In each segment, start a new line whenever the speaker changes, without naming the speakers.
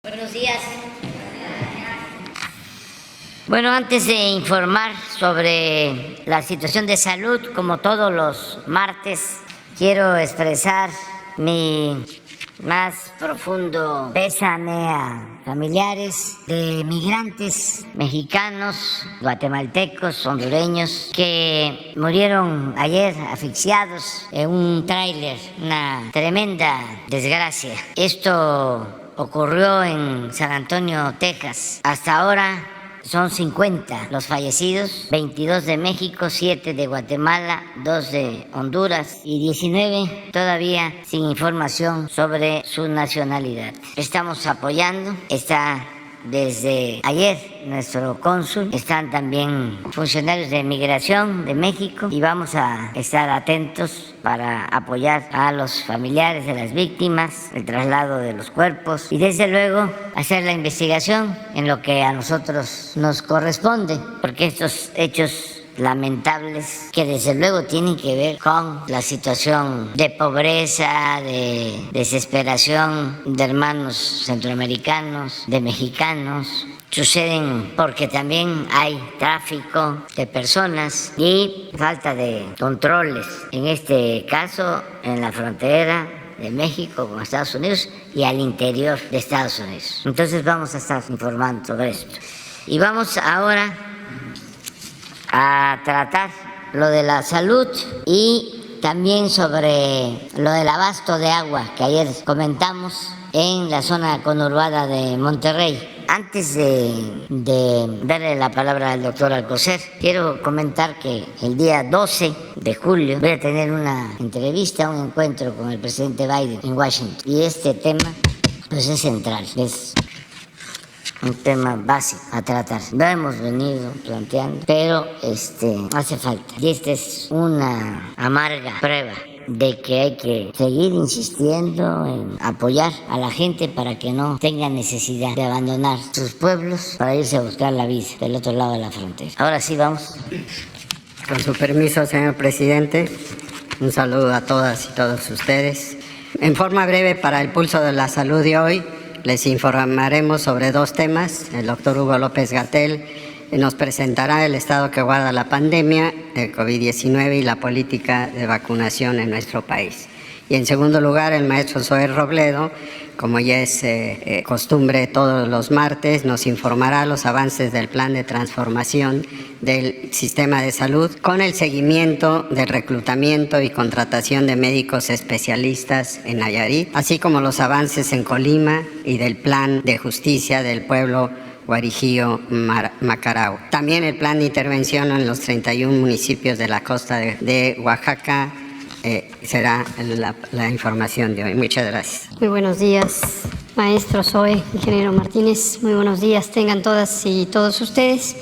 Buenos días. Bueno, antes de informar sobre la situación de salud, como todos los martes, quiero expresar mi más profundo pésame a familiares de migrantes mexicanos, guatemaltecos, hondureños, que murieron ayer asfixiados en un tráiler, una tremenda desgracia. Esto ocurrió en San Antonio, Texas. Hasta ahora son 50 los fallecidos, 22 de México, 7 de Guatemala, 2 de Honduras y 19 todavía sin información sobre su nacionalidad. Estamos apoyando, está desde ayer nuestro cónsul, están también funcionarios de Migración de México y vamos a estar atentos para apoyar a los familiares de las víctimas, el traslado de los cuerpos y desde luego hacer la investigación en lo que a nosotros nos corresponde, porque estos hechos lamentables que desde luego tienen que ver con la situación de pobreza, de desesperación de hermanos centroamericanos, de mexicanos, suceden porque también hay tráfico de personas y falta de controles, en este caso en la frontera de México con Estados Unidos y al interior de Estados Unidos. Entonces vamos a estar informando sobre esto. Y vamos ahora a tratar lo de la salud y también sobre lo del abasto de agua que ayer comentamos en la zona conurbada de Monterrey. Antes de darle la palabra al doctor Alcocer, quiero comentar que el día 12 de julio voy a tener una entrevista, un encuentro con el presidente Biden en Washington. Y este tema pues es central, es un tema básico a tratar. Lo hemos venido planteando, pero hace falta. Y esta es una amarga prueba de que hay que seguir insistiendo en apoyar a la gente para que no tenga necesidad de abandonar sus pueblos para irse a buscar la vida del otro lado de la frontera. Ahora sí, vamos.
Con su permiso, señor presidente, un saludo a todas y todos ustedes. En forma breve, para el pulso de la salud de hoy, les informaremos sobre dos temas. El doctor Hugo López-Gatell nos presentará el estado que guarda la pandemia del COVID-19 y la política de vacunación en nuestro país. Y en segundo lugar, el maestro Zoé Robledo, como ya es costumbre todos los martes, nos informará los avances del plan de transformación del sistema de salud con el seguimiento del reclutamiento y contratación de médicos especialistas en Nayarit, así como los avances en Colima y del plan de justicia del pueblo Guarijío Macarao. También el plan de intervención en los 31 municipios de la costa de Oaxaca será la información de hoy. Muchas gracias.
Muy buenos días, maestro Zoé, ingeniero Martínez. Muy buenos días tengan todas y todos ustedes.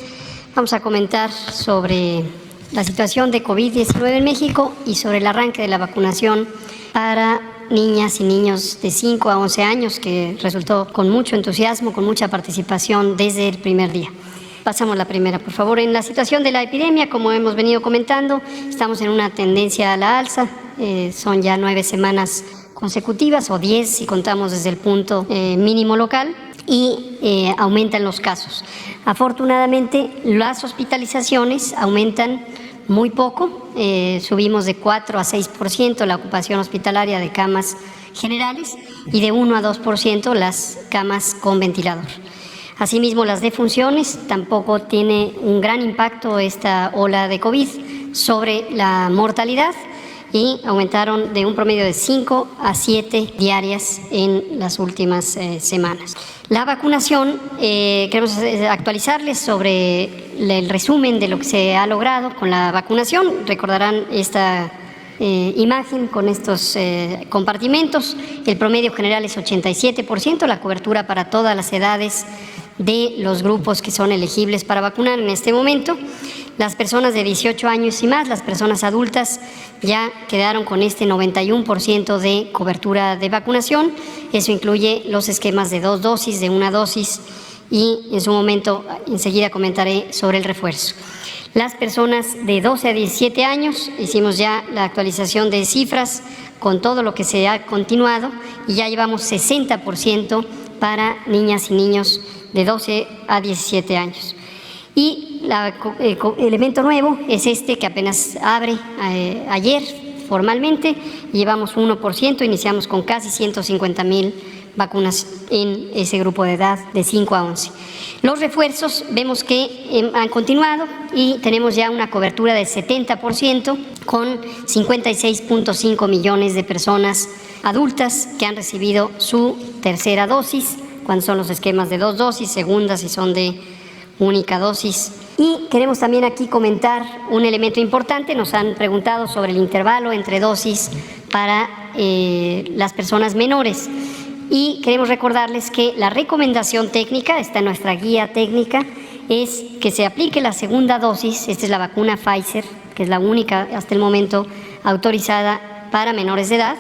Vamos a comentar sobre la situación de COVID-19 en México y sobre el arranque de la vacunación para niñas y niños de 5 a 11 años, que resultó con mucho entusiasmo, con mucha participación desde el primer día. Pasamos la primera, por favor. En la situación de la epidemia, como hemos venido comentando, estamos en una tendencia a la alza. Son ya 9 semanas consecutivas, o 10 si contamos desde el punto mínimo local, y aumentan los casos. Afortunadamente, las hospitalizaciones aumentan muy poco, subimos de 4 a 6% la ocupación hospitalaria de camas generales y de 1 a 2% las camas con ventilador. Asimismo, las defunciones, tampoco tiene un gran impacto esta ola de COVID sobre la mortalidad y aumentaron de un promedio de 5 a 7 diarias en las últimas semanas. La vacunación, queremos actualizarles sobre el resumen de lo que se ha logrado con la vacunación. Recordarán esta imagen con estos compartimentos. El promedio general es 87%, la cobertura para todas las edades de los grupos que son elegibles para vacunar en este momento. Las personas de 18 años y más, las personas adultas, ya quedaron con este 91% de cobertura de vacunación. Eso incluye los esquemas de 2 dosis, de 1 dosis, y en su momento enseguida comentaré sobre el refuerzo. Las personas de 12 a 17 años, hicimos ya la actualización de cifras con todo lo que se ha continuado y ya llevamos 60% para niñas y niños de 12 a 17 años. Y el elemento nuevo es este que apenas abre ayer formalmente. Llevamos 1%, iniciamos con casi 150,000 vacunas en ese grupo de edad de 5 a 11. Los refuerzos vemos que han continuado y tenemos ya una cobertura del 70% con 56.5 millones de personas adultas que han recibido su tercera dosis, cuando son los esquemas de 2 dosis, segundas si son de única dosis. Y queremos también aquí comentar un elemento importante. Nos han preguntado sobre el intervalo entre dosis para las personas menores. Y queremos recordarles que la recomendación técnica, está en nuestra guía técnica, es que se aplique la segunda dosis. Esta es la vacuna Pfizer, que es la única hasta el momento autorizada para menores de edad,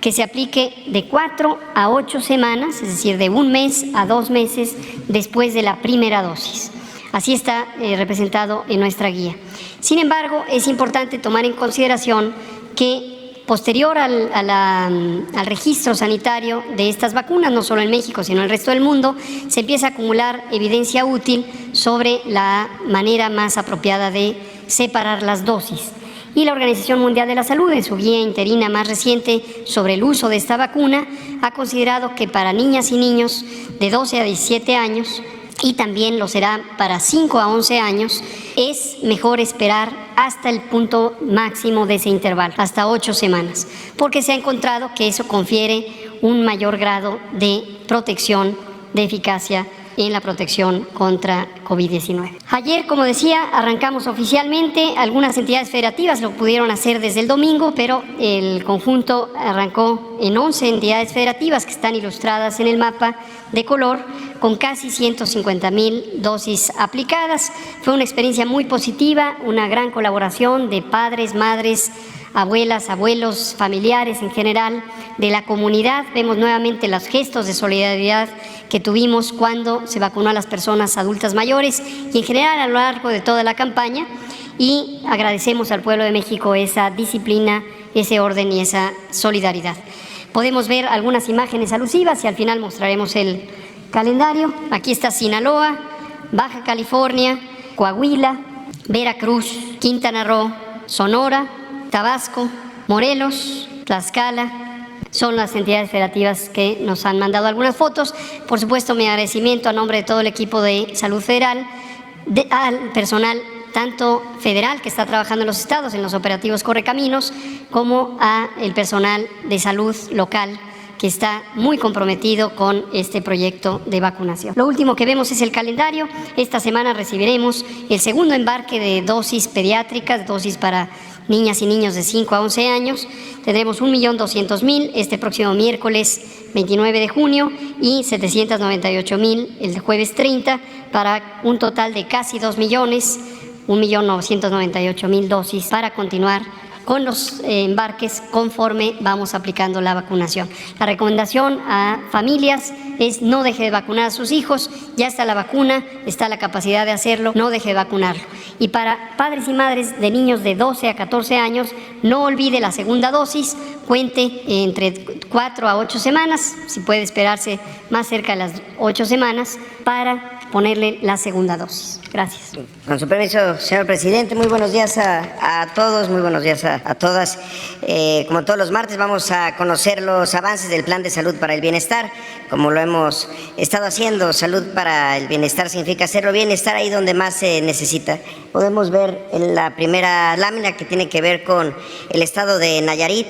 que se aplique de 4 a 8 semanas, es decir, de 1 mes a 2 meses después de la primera dosis. Así está representado en nuestra guía. Sin embargo, es importante tomar en consideración que posterior al registro sanitario de estas vacunas, no solo en México, sino en el resto del mundo, se empieza a acumular evidencia útil sobre la manera más apropiada de separar las dosis. Y la Organización Mundial de la Salud, en su guía interina más reciente sobre el uso de esta vacuna, ha considerado que para niñas y niños de 12 a 17 años, y también lo será para 5 a 11 años, es mejor esperar hasta el punto máximo de ese intervalo, hasta 8 semanas, porque se ha encontrado que eso confiere un mayor grado de protección, de eficacia en la protección contra COVID-19. Ayer, como decía, arrancamos oficialmente. Algunas entidades federativas lo pudieron hacer desde el domingo, pero el conjunto arrancó en 11 entidades federativas que están ilustradas en el mapa de color, con casi 150,000 dosis aplicadas. Fue una experiencia muy positiva, una gran colaboración de padres, madres, abuelas, abuelos, familiares en general, de la comunidad. Vemos nuevamente los gestos de solidaridad que tuvimos cuando se vacunó a las personas adultas mayores y en general a lo largo de toda la campaña, y agradecemos al pueblo de México esa disciplina, ese orden y esa solidaridad. Podemos ver algunas imágenes alusivas y al final mostraremos el calendario. Aquí está Sinaloa, Baja California, Coahuila, Veracruz, Quintana Roo, Sonora, Tabasco, Morelos, Tlaxcala. Son las entidades federativas que nos han mandado algunas fotos. Por supuesto, mi agradecimiento a nombre de todo el equipo de Salud Federal, al personal tanto federal que está trabajando en los estados, en los operativos Correcaminos, como al personal de salud local que está muy comprometido con este proyecto de vacunación. Lo último que vemos es el calendario. Esta semana recibiremos el segundo embarque de dosis pediátricas, dosis para niñas y niños de 5 a 11 años. Tendremos 1.200.000 este próximo miércoles 29 de junio y 798,000 el jueves 30, para un total de casi 2 millones, 1.998.000 dosis para continuar con los embarques conforme vamos aplicando la vacunación. La recomendación a familias es: no deje de vacunar a sus hijos, ya está la vacuna, está la capacidad de hacerlo, no deje de vacunarlo. Y para padres y madres de niños de 12 a 14 años, no olvide la segunda dosis, cuente entre 4 a 8 semanas, si puede esperarse más cerca de las 8 semanas, para ponerle la segunda dosis. Gracias.
Con su permiso, señor presidente, muy buenos días a todos, muy buenos días a todas. Como todos los martes, vamos a conocer los avances del Plan de Salud para el Bienestar, como lo hemos estado haciendo. Salud para el bienestar significa hacerlo bien, estar ahí donde más se necesita. Podemos ver en la primera lámina que tiene que ver con el estado de Nayarit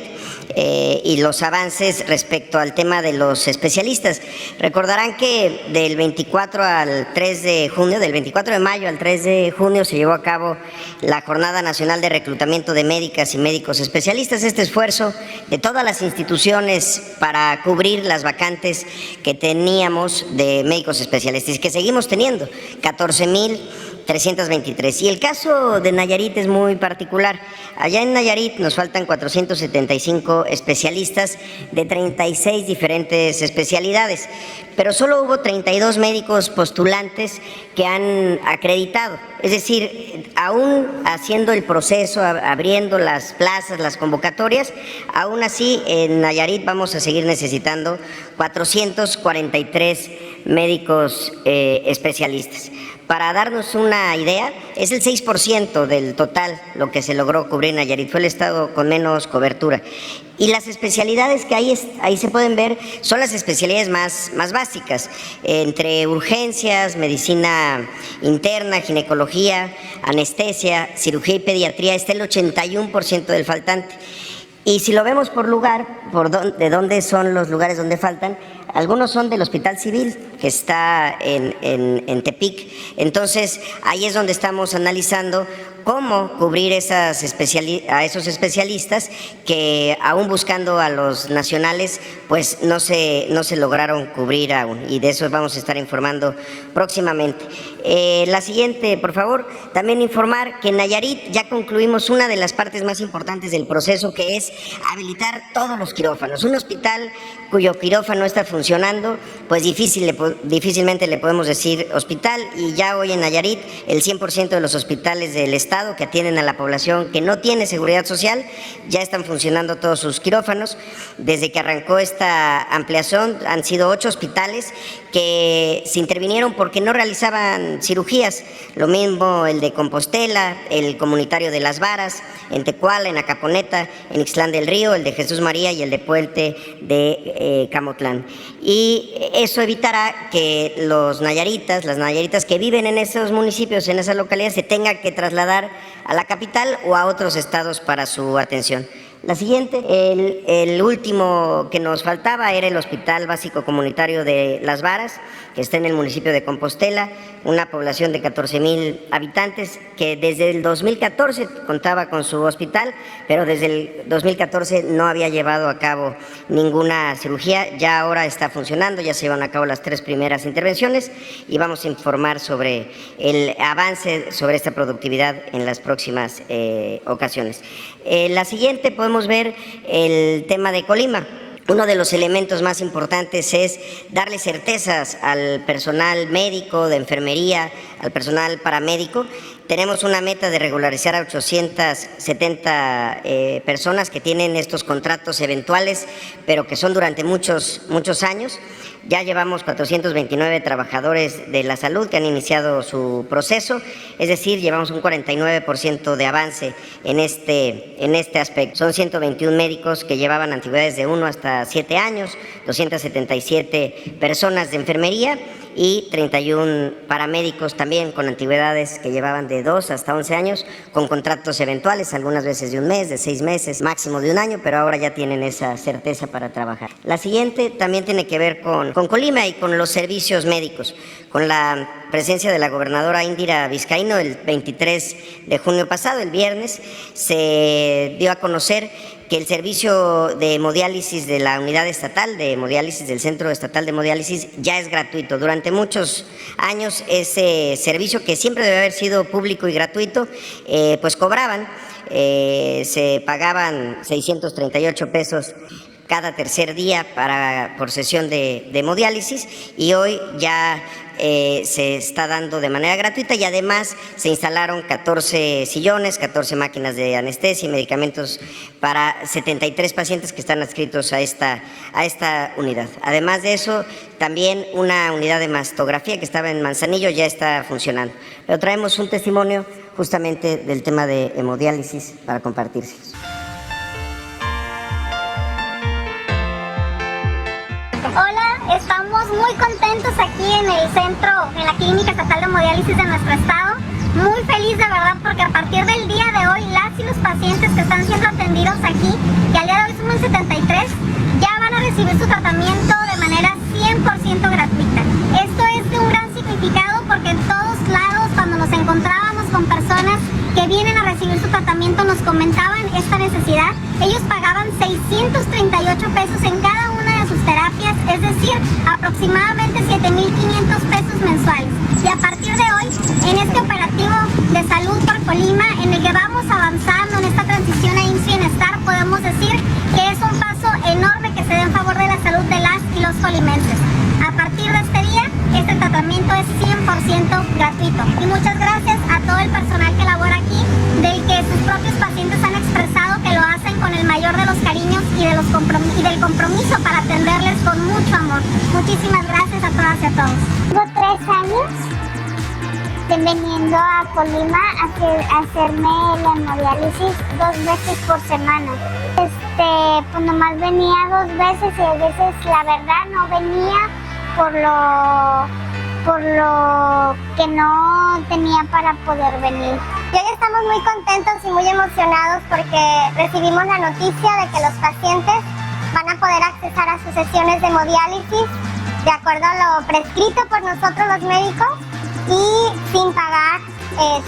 y los avances respecto al tema de los especialistas. Recordarán que del 24 al 3 de junio, del 24 de mayo al 3 de junio, se llevó a cabo la Jornada Nacional de Reclutamiento de Médicas y Médicos Especialistas. Este esfuerzo de todas las instituciones para cubrir las vacantes que teníamos de médicos especialistas y que seguimos teniendo, 14,000 323. Y el caso de Nayarit es muy particular. Allá en Nayarit nos faltan 475 especialistas de 36 diferentes especialidades, pero solo hubo 32 médicos postulantes que han acreditado. Es decir, aún haciendo el proceso, abriendo las plazas, las convocatorias, aún así en Nayarit vamos a seguir necesitando 443 médicos especialistas. Para darnos una idea, es el 6% del total lo que se logró cubrir en Nayarit. Fue el estado con menos cobertura. Y las especialidades que ahí se pueden ver son las especialidades más básicas, entre urgencias, medicina interna, ginecología, anestesia, cirugía y pediatría. Está el 81% del faltante. Y si lo vemos por lugar, de dónde son los lugares donde faltan, algunos son del Hospital Civil, que está en Tepic. Entonces, ahí es donde estamos analizando cómo cubrir a esos especialistas que, aún buscando a los nacionales, pues no se lograron cubrir aún. Y de eso vamos a estar informando próximamente. La siguiente, por favor. También informar que en Nayarit ya concluimos una de las partes más importantes del proceso, que es habilitar todos los quirófanos. Un hospital cuyo quirófano está funcionando, pues difícilmente le podemos decir hospital, y ya hoy en Nayarit el 100% de los hospitales del estado que atienden a la población que no tiene seguridad social ya están funcionando todos sus quirófanos. Desde que arrancó esta ampliación han sido 8 hospitales que se intervinieron porque no realizaban cirugías. Lo mismo el de Compostela, el comunitario de Las Varas, en Tecuala, en Acaponeta, en Ixtlán del Río, el de Jesús María y el de Puente de Camotlán. Y eso evitará que las nayaritas que viven en esos municipios, en esas localidades, se tengan que trasladar a la capital o a otros estados para su atención. La siguiente, el último que nos faltaba era el Hospital Básico Comunitario de Las Varas, que está en el municipio de Compostela, una población de 14,000 habitantes, que desde el 2014 contaba con su hospital, pero desde el 2014 no había llevado a cabo ninguna cirugía. Ya ahora está funcionando, ya se llevan a cabo las 3 primeras intervenciones y vamos a informar sobre el avance sobre esta productividad en las próximas ocasiones. La siguiente, podemos ver el tema de Colima. Uno de los elementos más importantes es darle certezas al personal médico, de enfermería, al personal paramédico. Tenemos una meta de regularizar a 870 personas que tienen estos contratos eventuales, pero que son durante muchos años. Ya llevamos 429 trabajadores de la salud que han iniciado su proceso, es decir, llevamos un 49% de avance en este aspecto. Son 121 médicos que llevaban antigüedades de 1 hasta 7 años, 277 personas de enfermería y 31 paramédicos también con antigüedades que llevaban de 2 hasta 11 años, con contratos eventuales, algunas veces de 1 mes, de 6 meses, máximo de 1 año, pero ahora ya tienen esa certeza para trabajar. La siguiente también tiene que ver con Colima y con los servicios médicos, con la presencia de la gobernadora Indira Vizcaíno. El 23 de junio pasado, el viernes, se dio a conocer que el servicio de hemodiálisis de la unidad estatal de hemodiálisis del Centro Estatal de Hemodiálisis ya es gratuito. Durante muchos años ese servicio, que siempre debe haber sido público y gratuito, pues cobraban, se pagaban 638 pesos cada tercer día por sesión de hemodiálisis, y hoy ya se está dando de manera gratuita, y además se instalaron 14 sillones, 14 máquinas de anestesia y medicamentos para 73 pacientes que están adscritos a esta unidad. Además de eso, también una unidad de mastografía que estaba en Manzanillo ya está funcionando. Pero traemos un testimonio justamente del tema de hemodiálisis para compartirse.
Hola, estamos muy contentos aquí en el centro, en la Clínica Estatal de Hemodiálisis de nuestro estado. Muy feliz de verdad, porque a partir del día de hoy las y los pacientes que están siendo atendidos aquí, que al día de hoy suman 73, ya van a recibir su tratamiento de manera 100% gratuita. Esto es de un gran significado, porque en todos lados, cuando nos encontrábamos con personas que vienen a recibir su tratamiento, nos comentaban esta necesidad. Ellos pagaban 638 pesos en cada una de sus terapias, es decir, aproximadamente 7,500 pesos mensuales. Y a partir de hoy, en este operativo gratuito. Y muchas gracias a todo el personal que labora aquí, del que sus propios pacientes han expresado que lo hacen con el mayor de los cariños y del compromiso para atenderles con mucho amor. Muchísimas gracias a todas y a todos.
Tengo 3 años veniendo a Colima a hacerme la hemodiálisis 2 veces por semana. Pues nomás venía 2 veces y a veces la verdad no venía por lo que no tenía para poder venir.
Y hoy estamos muy contentos y muy emocionados porque recibimos la noticia de que los pacientes van a poder accesar a sus sesiones de hemodiálisis de acuerdo a lo prescrito por nosotros los médicos y sin pagar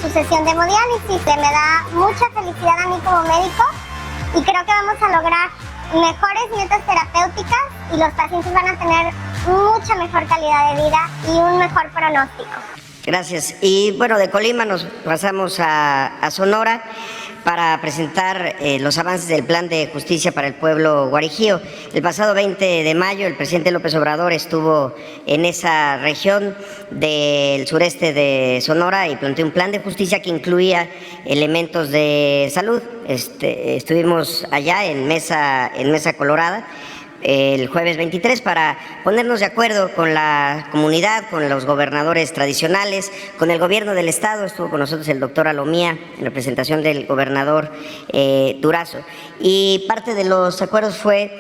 su sesión de hemodiálisis. Me da mucha felicidad a mí como médico y creo que vamos a lograr mejores metas terapéuticas y los pacientes van a tener mucha mejor calidad de vida y un mejor pronóstico.
Gracias. Y bueno, de Colima nos pasamos a Sonora para presentar los avances del Plan de Justicia para el Pueblo Guarijío. El pasado 20 de mayo el presidente López Obrador estuvo en esa región del sureste de Sonora y planteó un plan de justicia que incluía elementos de salud. Estuvimos allá en Mesa Colorada el jueves 23 para ponernos de acuerdo con la comunidad, con los gobernadores tradicionales, con el gobierno del estado. Estuvo con nosotros el doctor Alomía en representación del gobernador Durazo. Y parte de los acuerdos fue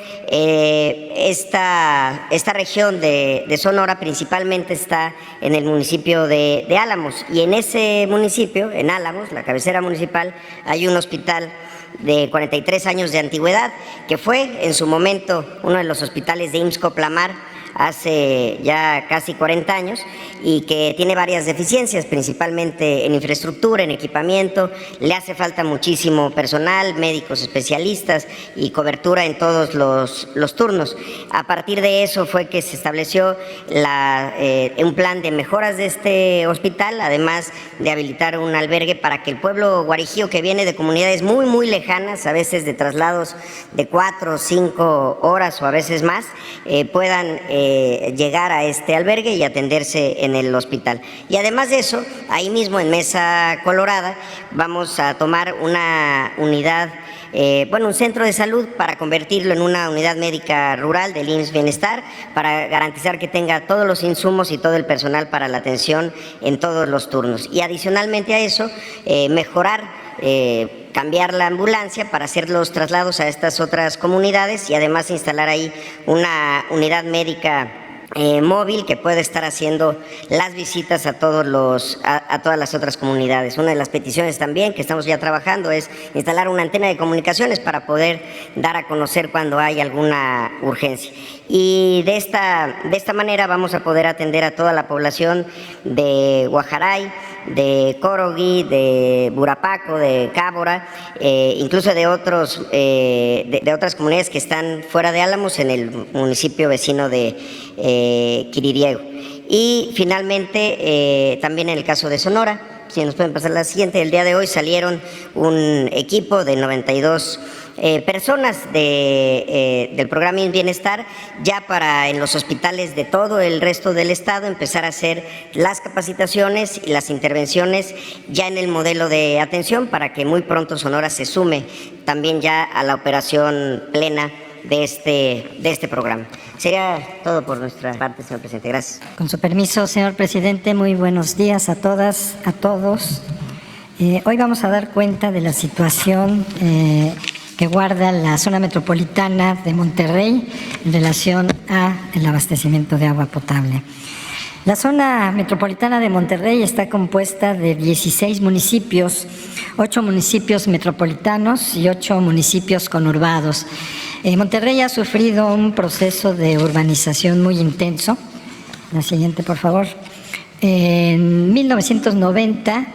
esta región de Sonora principalmente está en el municipio de Álamos, y en ese municipio, en Álamos, la cabecera municipal, hay un hospital de 43 años de antigüedad, que fue en su momento uno de los hospitales de IMSS-Coplamar hace ya casi 40 años y que tiene varias deficiencias, principalmente en infraestructura, en equipamiento. Le hace falta muchísimo personal, médicos especialistas y cobertura en todos los turnos. A partir de eso fue que se estableció un plan de mejoras de este hospital, además de habilitar un albergue para que el pueblo guarijío, que viene de comunidades muy, muy lejanas, a veces de traslados de 4 o 5 horas o a veces más, puedan llegar a este albergue y atenderse en el hospital. Y además de eso, ahí mismo en Mesa Colorada vamos a tomar una unidad, un centro de salud para convertirlo en una unidad médica rural del IMSS Bienestar, para garantizar que tenga todos los insumos y todo el personal para la atención en todos los turnos. Y adicionalmente a eso, cambiar la ambulancia para hacer los traslados a estas otras comunidades y además instalar ahí una unidad médica móvil que puede estar haciendo las visitas a todas las otras comunidades. Una de las peticiones también que estamos ya trabajando es instalar una antena de comunicaciones para poder dar a conocer cuando hay alguna urgencia. Y de esta manera vamos a poder atender a toda la población de Guajaray, de Corogui, de Burapaco, de Cábora, incluso de otras comunidades que están fuera de Álamos, en el municipio vecino de Quiririego. Y finalmente, también en el caso de Sonora, si nos pueden pasar la siguiente, el día de hoy salieron un equipo de 92 personas del programa Bienestar, ya para en los hospitales de todo el resto del estado empezar a hacer las capacitaciones y las intervenciones ya en el modelo de atención, para que muy pronto Sonora se sume también ya a la operación plena de este programa. Sería todo por nuestra parte, señor presidente. Gracias.
Con su permiso, señor presidente, muy buenos días a todas, a todos. Hoy vamos a dar cuenta de la situación que guarda la zona metropolitana de Monterrey en relación al abastecimiento de agua potable. La zona metropolitana de Monterrey está compuesta de 16 municipios, 8 municipios metropolitanos y 8 municipios conurbados. Monterrey ha sufrido un proceso de urbanización muy intenso. La siguiente, por favor. En 1990,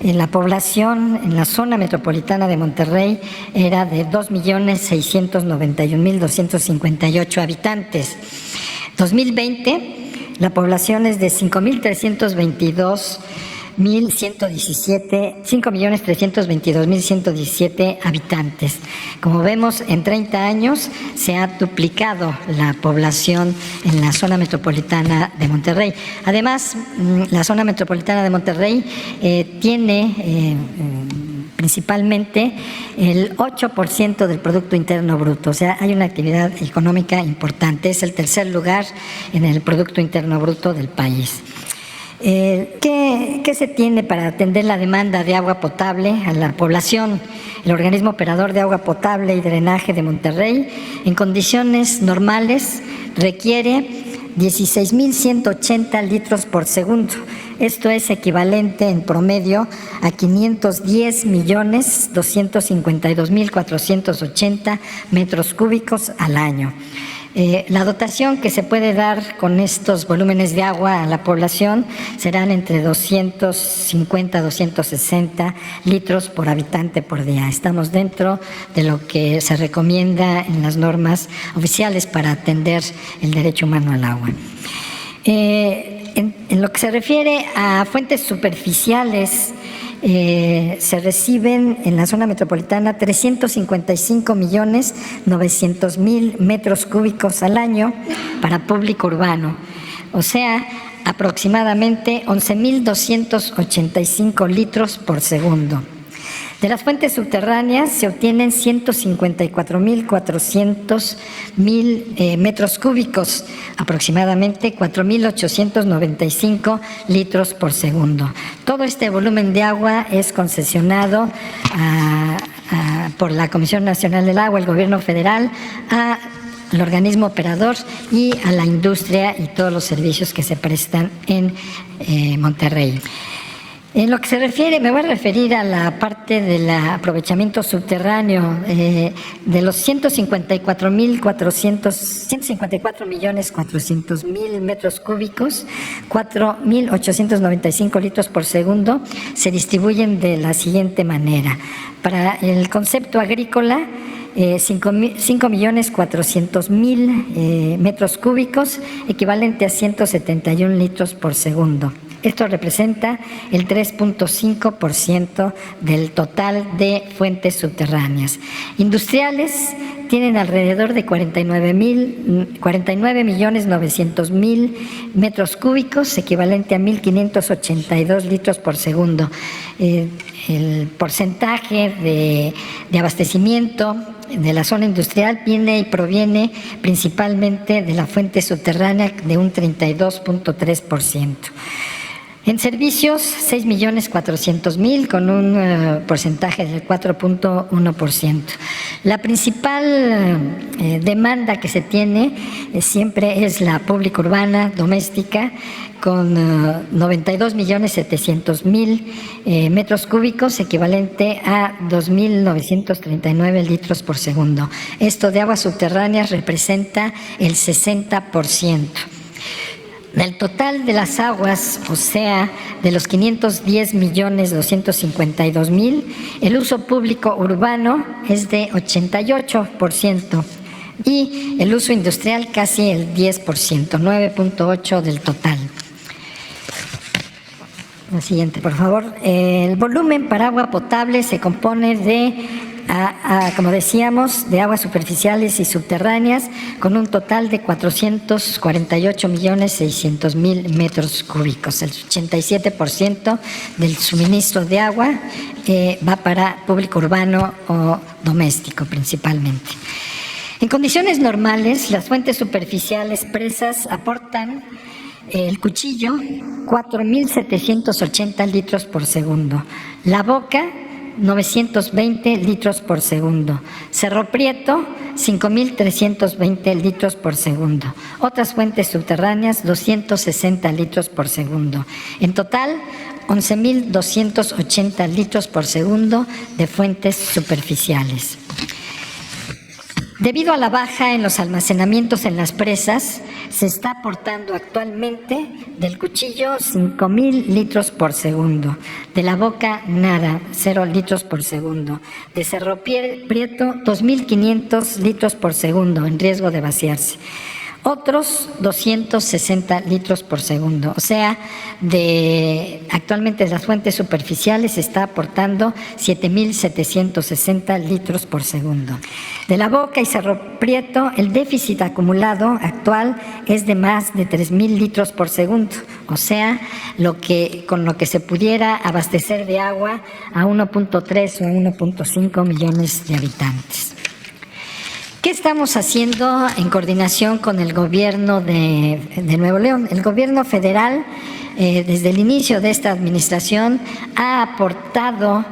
la población en la zona metropolitana de Monterrey era de 2.691.258 habitantes. 2020, la población es de 5.322 5.322.117 habitantes. Como vemos, en 30 años se ha duplicado la población en la zona metropolitana de Monterrey. Además, la zona metropolitana de Monterrey tiene principalmente el 8% del Producto Interno Bruto, o sea, hay una actividad económica importante, es el tercer lugar en el Producto Interno Bruto del país. ¿Qué se tiene para atender la demanda de agua potable a la población? El organismo operador de agua potable y drenaje de Monterrey, en condiciones normales, requiere 16.180 litros por segundo. Esto es equivalente en promedio a 510.252.480 metros cúbicos al año. La dotación que se puede dar con estos volúmenes de agua a la población serán entre 250 a 260 litros por habitante por día. Estamos dentro de lo que se recomienda en las normas oficiales para atender el derecho humano al agua. En lo que se refiere a fuentes superficiales, se reciben en la zona metropolitana 355.900.000 metros cúbicos al año para público urbano, o sea, aproximadamente 11.285 litros por segundo. De las fuentes subterráneas se obtienen 154.400.000 metros cúbicos, aproximadamente 4.895 litros por segundo. Todo este volumen de agua es concesionado por la Comisión Nacional del Agua, el Gobierno Federal, al organismo operador y a la industria y todos los servicios que se prestan en Monterrey. En lo que se refiere, me voy a referir a la parte del aprovechamiento subterráneo de los 154.400.000 metros cúbicos, 4.895 litros por segundo se distribuyen de la siguiente manera. Para el concepto agrícola, 5.400.000 metros cúbicos, equivalente a 171 litros por segundo. Esto representa el 3.5% del total de fuentes subterráneas. Industriales tienen alrededor de 49.900.000 metros cúbicos, equivalente a 1.582 litros por segundo. El porcentaje de abastecimiento de la zona industrial viene y proviene principalmente de la fuente subterránea de un 32.3%. En servicios, 6.400.000 con un porcentaje del 4.1%. La principal demanda que se tiene siempre es la pública urbana doméstica, con 92.700.000 metros cúbicos, equivalente a 2.939 litros por segundo. Esto de aguas subterráneas representa el 60%. Del total de las aguas, o sea, de los 510.252.000, el uso público urbano es de 88% y el uso industrial casi el 10%, 9.8% del total. La siguiente, por favor. El volumen para agua potable se compone de, como decíamos, de aguas superficiales y subterráneas, con un total de 448.600.000 metros cúbicos. El 87% del suministro de agua va para público urbano o doméstico principalmente. En condiciones normales, las fuentes superficiales presas aportan el Cuchillo, 4.780 litros por segundo. La Boca, 920 litros por segundo. Cerro Prieto, 5.320 litros por segundo. Otras fuentes subterráneas, 260 litros por segundo. En total, 11.280 litros por segundo de fuentes superficiales. Debido a la baja en los almacenamientos en las presas, se está aportando actualmente del Cuchillo 5.000 litros por segundo, de la Boca nada, 0 litros por segundo, de Cerro Prieto 2.500 litros por segundo en riesgo de vaciarse. otros 260 litros por segundo. O sea, actualmente de las fuentes superficiales se está aportando 7.760 litros por segundo. De la Boca y Cerro Prieto, el déficit acumulado actual es de más de 3.000 litros por segundo. O sea, con lo que se pudiera abastecer de agua a 1.3 o 1.5 millones de habitantes. ¿Qué estamos haciendo en coordinación con el gobierno de Nuevo León? El gobierno federal, desde el inicio de esta administración, ha aportado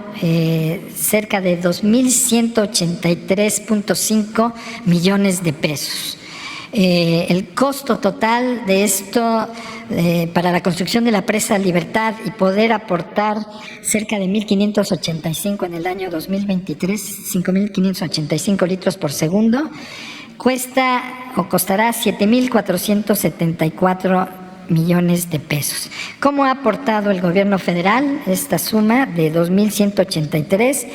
cerca de 2.183.5 millones de pesos. El costo total de esto para la construcción de la presa Libertad y poder aportar cerca de 1.585 en el año 2023, 5.585 litros por segundo, costará 7.474 millones de pesos. ¿Cómo ha aportado el gobierno federal esta suma de 2.183?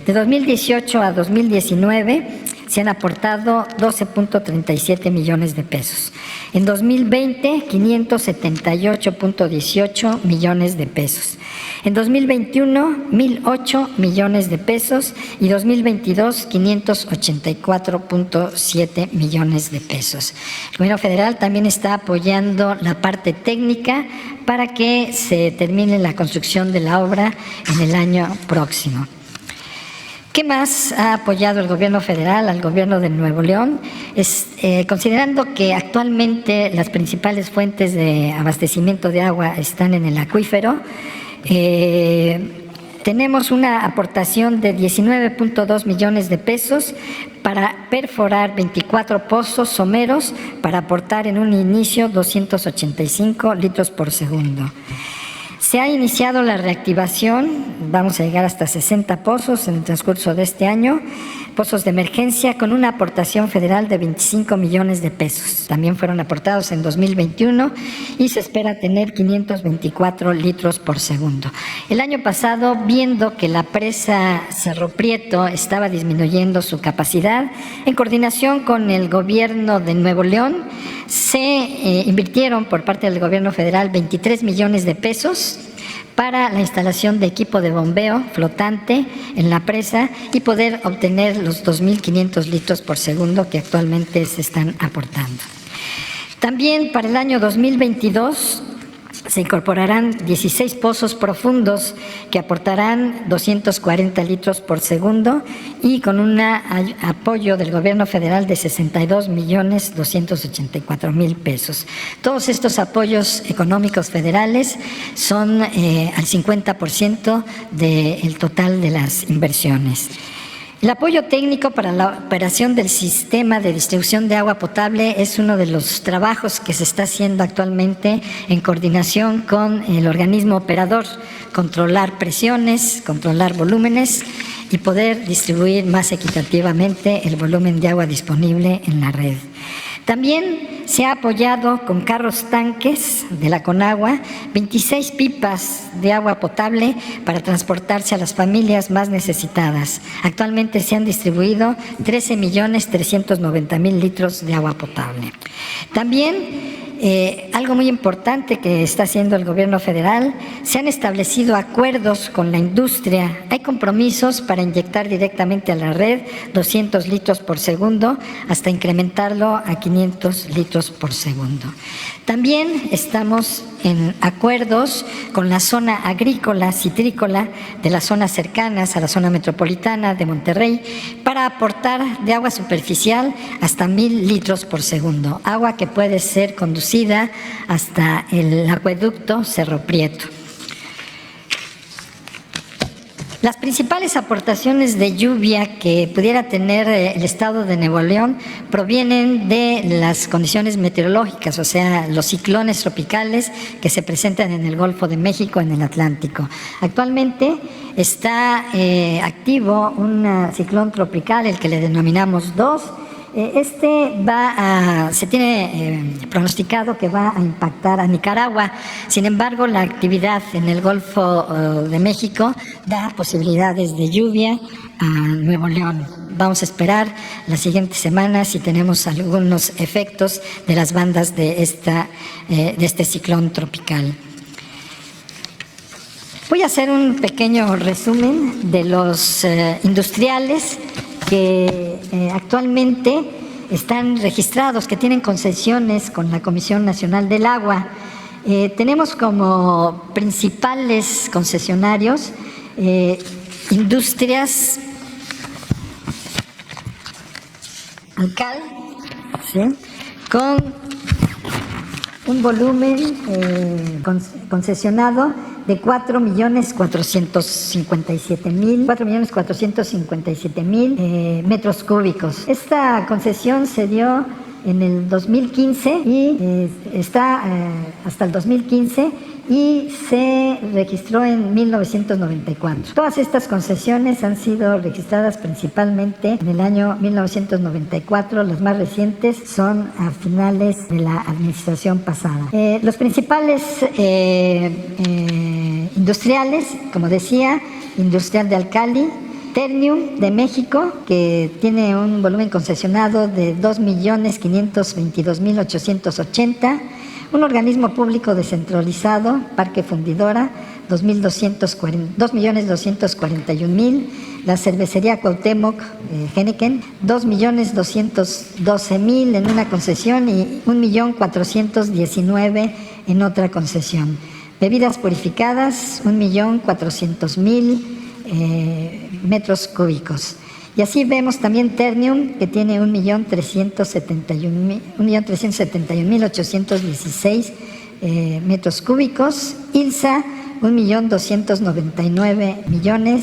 De 2018 a 2019 se han aportado 12.37 millones de pesos. En 2020, 578.18 millones de pesos. En 2021, 1.008 millones de pesos y 2022, 584.7 millones de pesos. El gobierno federal también está apoyando la parte técnica para que se termine la construcción de la obra en el año próximo. ¿Qué más ha apoyado el gobierno federal al gobierno de Nuevo León? Considerando que actualmente las principales fuentes de abastecimiento de agua están en el acuífero, tenemos una aportación de 19.2 millones de pesos para perforar 24 pozos someros para aportar en un inicio 285 litros por segundo. Se ha iniciado la reactivación, vamos a llegar hasta 60 pozos en el transcurso de este año, pozos de emergencia con una aportación federal de 25 millones de pesos. También fueron aportados en 2021 y se espera tener 524 litros por segundo. El año pasado, viendo que la presa Cerro Prieto estaba disminuyendo su capacidad, en coordinación con el gobierno de Nuevo León, se invirtieron por parte del gobierno federal 23 millones de pesos para la instalación de equipo de bombeo flotante en la presa y poder obtener los 2.500 litros por segundo que actualmente se están aportando. También para el año 2022 se incorporarán 16 pozos profundos que aportarán 240 litros por segundo y con un apoyo del gobierno federal de 62.284.000 pesos. Todos estos apoyos económicos federales son al 50% del total de las inversiones. El apoyo técnico para la operación del sistema de distribución de agua potable es uno de los trabajos que se está haciendo actualmente en coordinación con el organismo operador, controlar presiones, controlar volúmenes y poder distribuir más equitativamente el volumen de agua disponible en la red. También se ha apoyado con carros tanques de la Conagua 26 pipas de agua potable para transportarse a las familias más necesitadas. Actualmente se han distribuido 13.390.000 litros de agua potable. También algo muy importante que está haciendo el gobierno federal, se han establecido acuerdos con la industria. Hay compromisos para inyectar directamente a la red 200 litros por segundo hasta incrementarlo a 500 litros por segundo. También estamos en acuerdos con la zona agrícola, citrícola de las zonas cercanas a la zona metropolitana de Monterrey para aportar de agua superficial hasta 1.000 litros por segundo, agua que puede ser conducida hasta el acueducto Cerro Prieto. Las principales aportaciones de lluvia que pudiera tener el estado de Nuevo León provienen de las condiciones meteorológicas, o sea, los ciclones tropicales que se presentan en el Golfo de México, en el Atlántico. Actualmente está activo un ciclón tropical, el que le denominamos 2. Se tiene pronosticado que va a impactar a Nicaragua. Sin embargo, la actividad en el Golfo de México da posibilidades de lluvia a Nuevo León. vamos a esperar las siguientes semanas si tenemos algunos efectos de las bandas de este ciclón tropical. Voy a hacer un pequeño resumen de los industriales que actualmente están registrados, que tienen concesiones con la Comisión Nacional del Agua. Tenemos como principales concesionarios Industrias Alcal, ¿sí?, con un volumen concesionado de 4.457.000 metros cúbicos. Esta concesión se dio en el 2015 y está hasta el 2015 y se registró en 1994. Todas estas concesiones han sido registradas principalmente en el año 1994, las más recientes son a finales de la administración pasada. Los principales industriales, como decía, Industrial de Alcali, Ternium de México, que tiene un volumen concesionado de 2.522.880, un organismo público descentralizado, Parque Fundidora, 2.241.000, la cervecería Cuauhtémoc, Heineken, 2.212.000 en una concesión y 1.419.000 en otra concesión. Bebidas purificadas, 1.400.000 metros cúbicos. Y así vemos también Ternium, que tiene 1.371.816 metros cúbicos. ILSA, 1.299.000.000.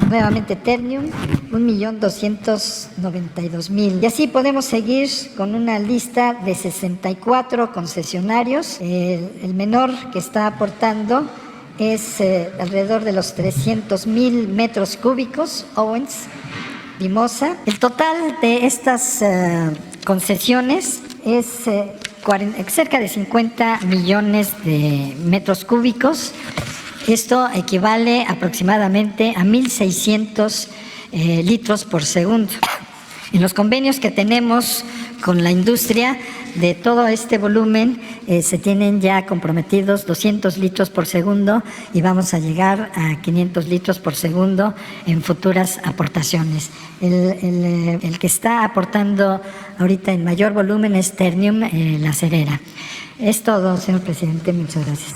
Nuevamente Ternium, 1.292.000. Y así podemos seguir con una lista de 64 concesionarios. El menor que está aportando es alrededor de los 300.000 metros cúbicos, Owens, Mimosa. El total de estas concesiones es cerca de 50 millones de metros cúbicos. Esto equivale aproximadamente a 1.600 litros por segundo. En los convenios que tenemos con la industria de todo este volumen se tienen ya comprometidos 200 litros por segundo y vamos a llegar a 500 litros por segundo en futuras aportaciones. El que está aportando ahorita en mayor volumen es Ternium, La Cerera. Es todo, señor presidente. Muchas gracias.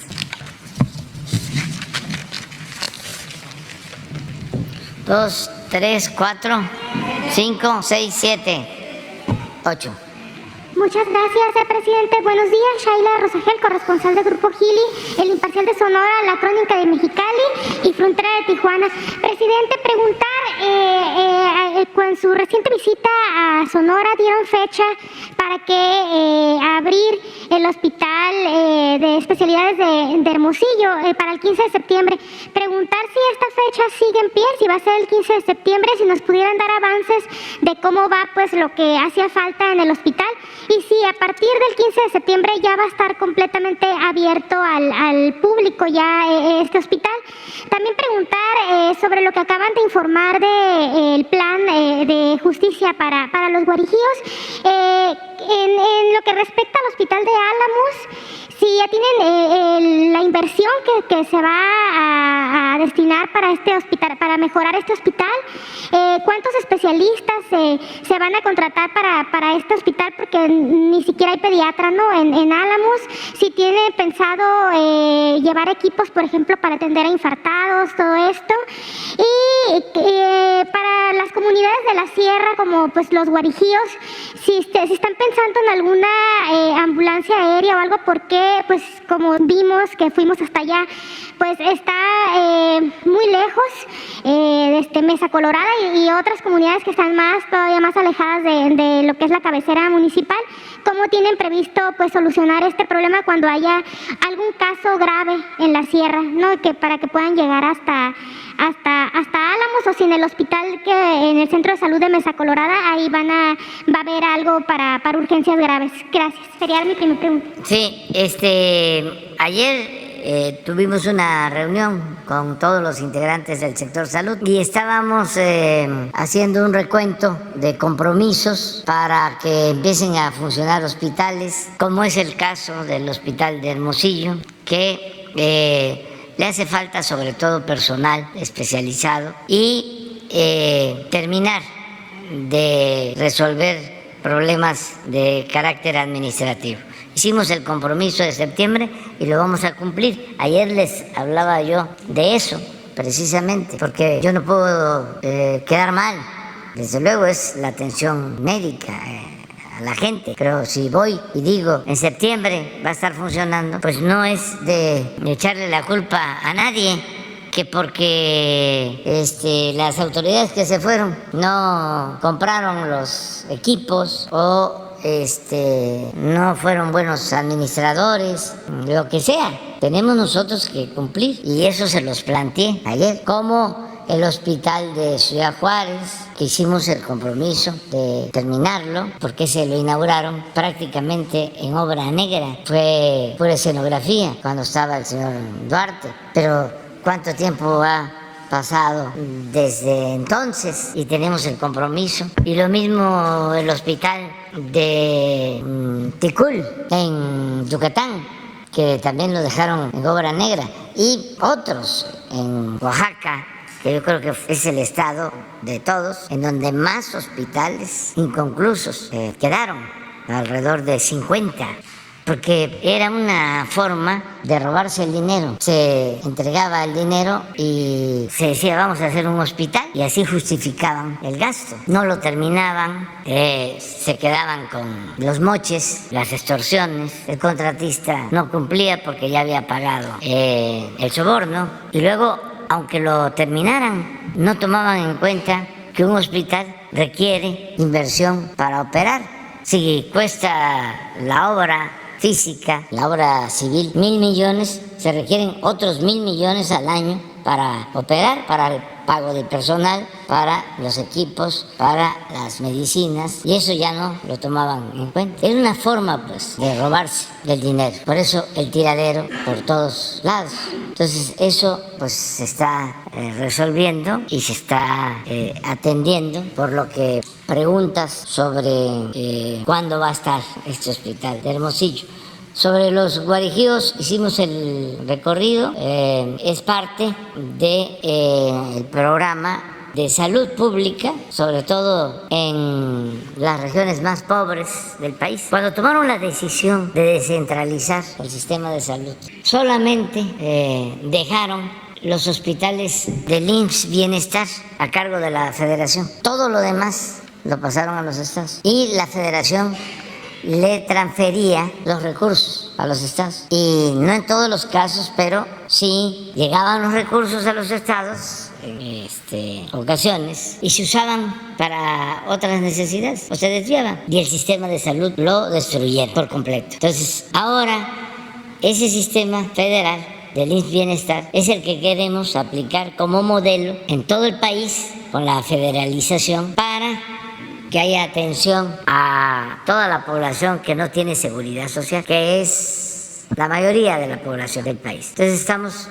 Dos, tres, cuatro, 5, 6, 7, 8.
Muchas gracias, presidente. Buenos días, Shaila Rosagel, corresponsal del Grupo Gili, El Imparcial de Sonora, La Crónica de Mexicali y Frontera de Tijuana. Presidente, preguntar, con su reciente visita a Sonora dieron fecha para que abrir el hospital de especialidades de Hermosillo para el 15 de septiembre. Preguntar si esta fecha sigue en pie, si va a ser el 15 de septiembre, si nos pudieran dar avances de cómo va pues lo que hacía falta en el hospital. Y sí, a partir del 15 de septiembre ya va a estar completamente abierto al público ya este hospital. También preguntar sobre lo que acaban de informar del plan de justicia para los guarijíos. En lo que respecta al hospital de Álamos, si ya tienen la inversión que se va a destinar para este hospital, para mejorar este hospital, ¿cuántos especialistas se van a contratar para este hospital? Porque ni siquiera hay pediatra, ¿no? En Álamos, si tiene pensado llevar equipos, por ejemplo, para atender a infartados, todo esto. Y para las comunidades de la sierra, como pues los guarijíos, si están pensando en alguna ambulancia aérea o algo, porque pues como vimos que fuimos hasta allá, pues está muy lejos de Mesa Colorada y otras comunidades que están todavía más alejadas de lo que es la cabecera municipal. ¿Cómo tienen previsto pues solucionar este problema cuando haya algún caso grave en la sierra, ¿no? Para que puedan llegar hasta Álamos, o si en el hospital en el centro de salud de Mesa Colorada ahí va a haber algo para urgencias graves? Gracias. Sería mi primera pregunta.
Sí, ayer tuvimos una reunión con todos los integrantes del sector salud y estábamos haciendo un recuento de compromisos para que empiecen a funcionar hospitales, como es el caso del Hospital de Hermosillo, que le hace falta sobre todo personal especializado y terminar de resolver problemas de carácter administrativo. Hicimos el compromiso de septiembre y lo vamos a cumplir. Ayer les hablaba yo de eso, precisamente, porque yo no puedo quedar mal. Desde luego es la atención médica a la gente, pero si voy y digo en septiembre va a estar funcionando, pues no es de echarle la culpa a nadie, que porque las autoridades que se fueron no compraron los equipos o no fueron buenos administradores, lo que sea. Tenemos nosotros que cumplir y eso se los planteé ayer, como el hospital de Ciudad Juárez, que hicimos el compromiso de terminarlo, porque se lo inauguraron prácticamente en obra negra. Fue pura escenografía cuando estaba el señor Duarte, pero ¿cuánto tiempo ha pasado desde entonces? Y tenemos el compromiso. Y lo mismo el hospital de Ticul, en Yucatán, que también lo dejaron en obra negra. Y otros en Oaxaca, que yo creo que es el estado de todos, en donde más hospitales inconclusos quedaron, alrededor de 50. Porque era una forma de robarse el dinero. Se entregaba el dinero y se decía vamos a hacer un hospital y así justificaban el gasto. No lo terminaban, se quedaban con los moches, las extorsiones. El contratista no cumplía porque ya había pagado el soborno y luego, aunque lo terminaran, no tomaban en cuenta que un hospital requiere inversión para operar. Si cuesta la obra física, la obra civil, 1,000 millones, se requieren otros 1,000 millones al año para operar, para el pago del personal, para los equipos, para las medicinas, y eso ya no lo tomaban en cuenta. Es una forma, pues, de robarse el dinero. Por eso el tiradero por todos lados. Entonces eso, pues, se está resolviendo y se está atendiendo, por lo que preguntas sobre cuándo va a estar este hospital de Hermosillo. Sobre los guarijíos hicimos el recorrido, es parte del programa de salud pública, sobre todo en las regiones más pobres del país. Cuando tomaron la decisión de descentralizar el sistema de salud, solamente dejaron los hospitales del IMSS Bienestar a cargo de la Federación. Todo lo demás lo pasaron a los estados y la Federación le transfería los recursos a los estados. Y no en todos los casos, pero sí llegaban los recursos a los estados en ocasiones y se usaban para otras necesidades o se desviaban. Y el sistema de salud lo destruyeron por completo. Entonces, ahora ese sistema federal del IMSS Bienestar es el que queremos aplicar como modelo en todo el país con la federalización para que haya atención a toda la población que no tiene seguridad social, que es la mayoría de la población del país. Entonces estamos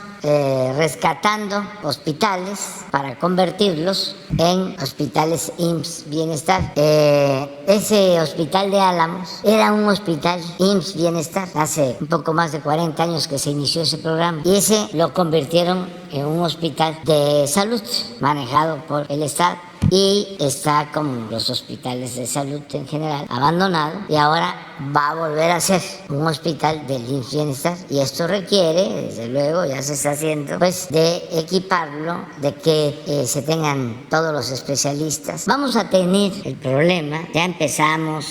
rescatando hospitales para convertirlos en hospitales IMSS Bienestar. Ese hospital de Álamos era un hospital IMSS Bienestar. Hace un poco más de 40 años que se inició ese programa y ese lo convirtieron en un hospital de salud manejado por el Estado. Y está, como los hospitales de salud en general, abandonado y ahora va a volver a ser un hospital del IMSS Bienestar. Y esto requiere, desde luego, ya se está haciendo, pues de equiparlo, de que se tengan todos los especialistas. Vamos a tener el problema, ya empezamos.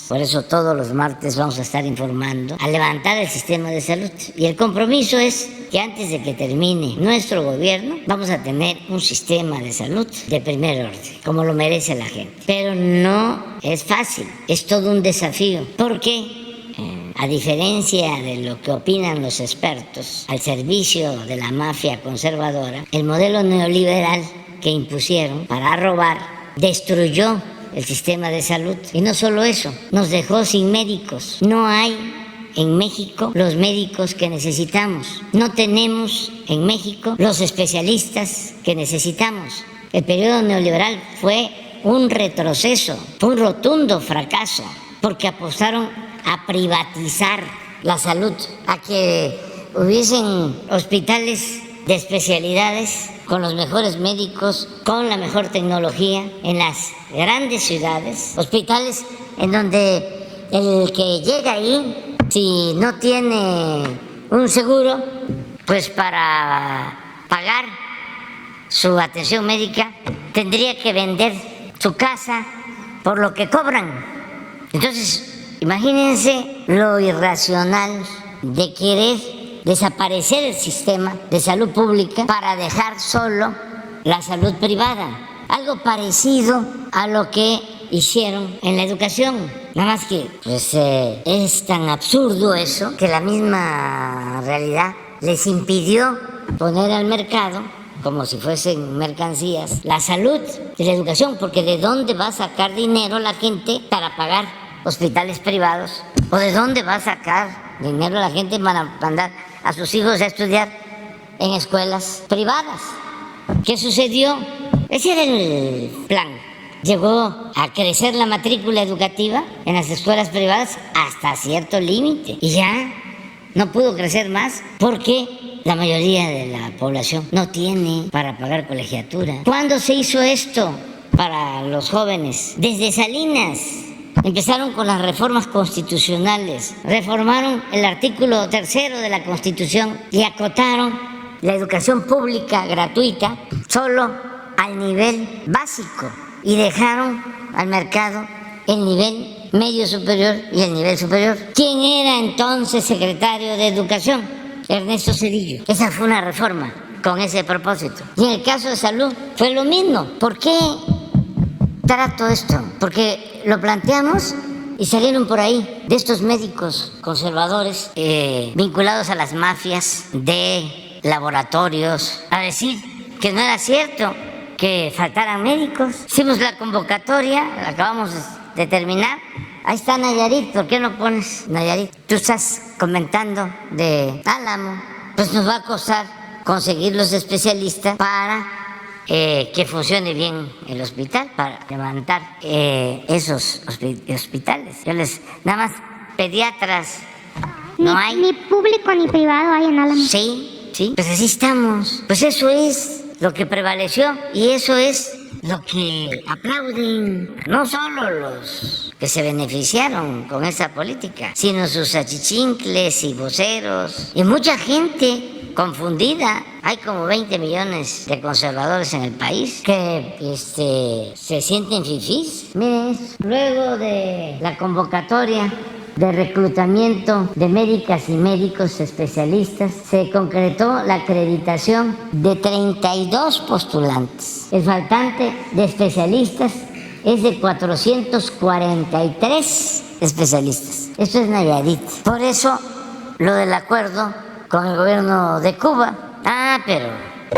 Por eso todos los martes vamos a estar informando, a levantar el sistema de salud. Y el compromiso es que antes de que termine nuestro gobierno, vamos a tener un sistema de salud de primer orden, como lo merece la gente. Pero no es fácil, es todo un desafío, porque a diferencia de lo que opinan los expertos al servicio de la mafia conservadora, el modelo neoliberal que impusieron para robar destruyó el sistema de salud. Y no solo eso, nos dejó sin médicos. No hay en México los médicos que necesitamos. No tenemos en México los especialistas que necesitamos. El periodo neoliberal fue un retroceso, fue un rotundo fracaso, porque apostaron a privatizar la salud, a que hubiesen hospitales de especialidades con los mejores médicos, con la mejor tecnología en las grandes ciudades, hospitales en donde el que llega ahí, si no tiene un seguro, pues para pagar su atención médica tendría que vender su casa por lo que cobran. Entonces, imagínense lo irracional de querer desaparecer el sistema de salud pública para dejar solo la salud privada. Algo parecido a lo que hicieron en la educación. Nada más que pues, es tan absurdo eso que la misma realidad les impidió poner al mercado, como si fuesen mercancías, la salud y la educación, porque ¿de dónde va a sacar dinero la gente para pagar hospitales privados? ¿O de dónde va a sacar dinero la gente para mandar a sus hijos a estudiar en escuelas privadas? ¿Qué sucedió? Ese era el plan. Llegó a crecer la matrícula educativa en las escuelas privadas hasta cierto límite y ya no pudo crecer más porque la mayoría de la población no tiene para pagar colegiatura. ¿Cuándo se hizo esto para los jóvenes? Desde Salinas. Empezaron con las reformas constitucionales, reformaron el artículo 3 de la Constitución y acotaron la educación pública gratuita solo al nivel básico y dejaron al mercado el nivel medio superior y el nivel superior. ¿Quién era entonces secretario de Educación? Ernesto Zedillo. Esa fue una reforma con ese propósito. Y en el caso de salud fue lo mismo. ¿Por qué trato esto? Porque lo planteamos y salieron por ahí de estos médicos conservadores vinculados a las mafias de laboratorios a decir que no era cierto que faltaran médicos. Hicimos la convocatoria, la acabamos de terminar. Ahí está Nayarit, ¿por qué no pones Nayarit? Tú estás comentando de Álamo, pues nos va a costar conseguir los especialistas para que funcione bien el hospital, para levantar esos hospitales. Yo nada más pediatras no hay.
Ni público ni privado hay en Álamo.
Sí, pues así estamos. Pues eso es lo que prevaleció y eso es lo que aplauden no solo los que se beneficiaron con esa política, sino sus achichincles y voceros y mucha gente confundida. Hay como 20 millones de conservadores en el país que se sienten fifís. Miren, luego de la convocatoria de reclutamiento de médicas y médicos especialistas, se concretó la acreditación de 32 postulantes. El faltante de especialistas es de 443 especialistas. Esto es Nayarit. Por eso, lo del acuerdo con el gobierno de Cuba. Pero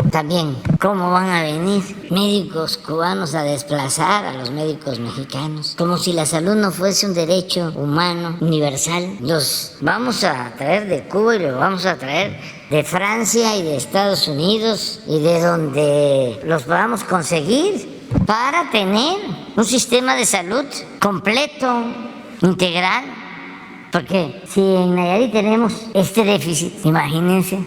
también, ¿cómo van a venir médicos cubanos a desplazar a los médicos mexicanos? Como si la salud no fuese un derecho humano universal. Los vamos a traer de Cuba y los vamos a traer de Francia y de Estados Unidos y de donde los podamos conseguir para tener un sistema de salud completo, integral. Porque si en Nayarit tenemos este déficit, imagínense,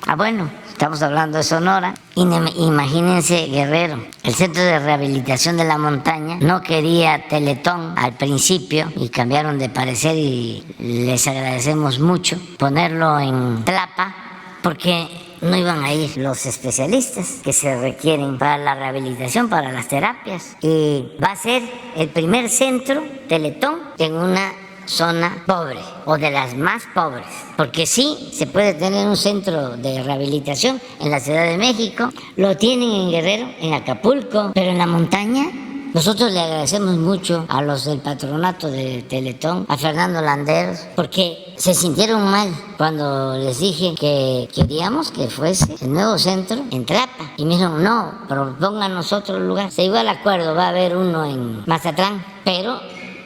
estamos hablando de Sonora, imagínense Guerrero. El Centro de Rehabilitación de la Montaña no quería Teletón al principio y cambiaron de parecer y les agradecemos mucho ponerlo en Tlapa porque no iban a ir los especialistas que se requieren para la rehabilitación, para las terapias. Y va a ser el primer centro Teletón en una zona pobre o de las más pobres, porque sí se puede tener un centro de rehabilitación en la Ciudad de México, lo tienen en Guerrero, en Acapulco, pero en la montaña. Nosotros le agradecemos mucho a los del patronato de Teletón, a Fernando Landeros, porque se sintieron mal cuando les dije que queríamos que fuese el nuevo centro en Tlapa. Y me dijeron, no, propónganos otro lugar. Se llegó al acuerdo, va a haber uno en Mazatlán, pero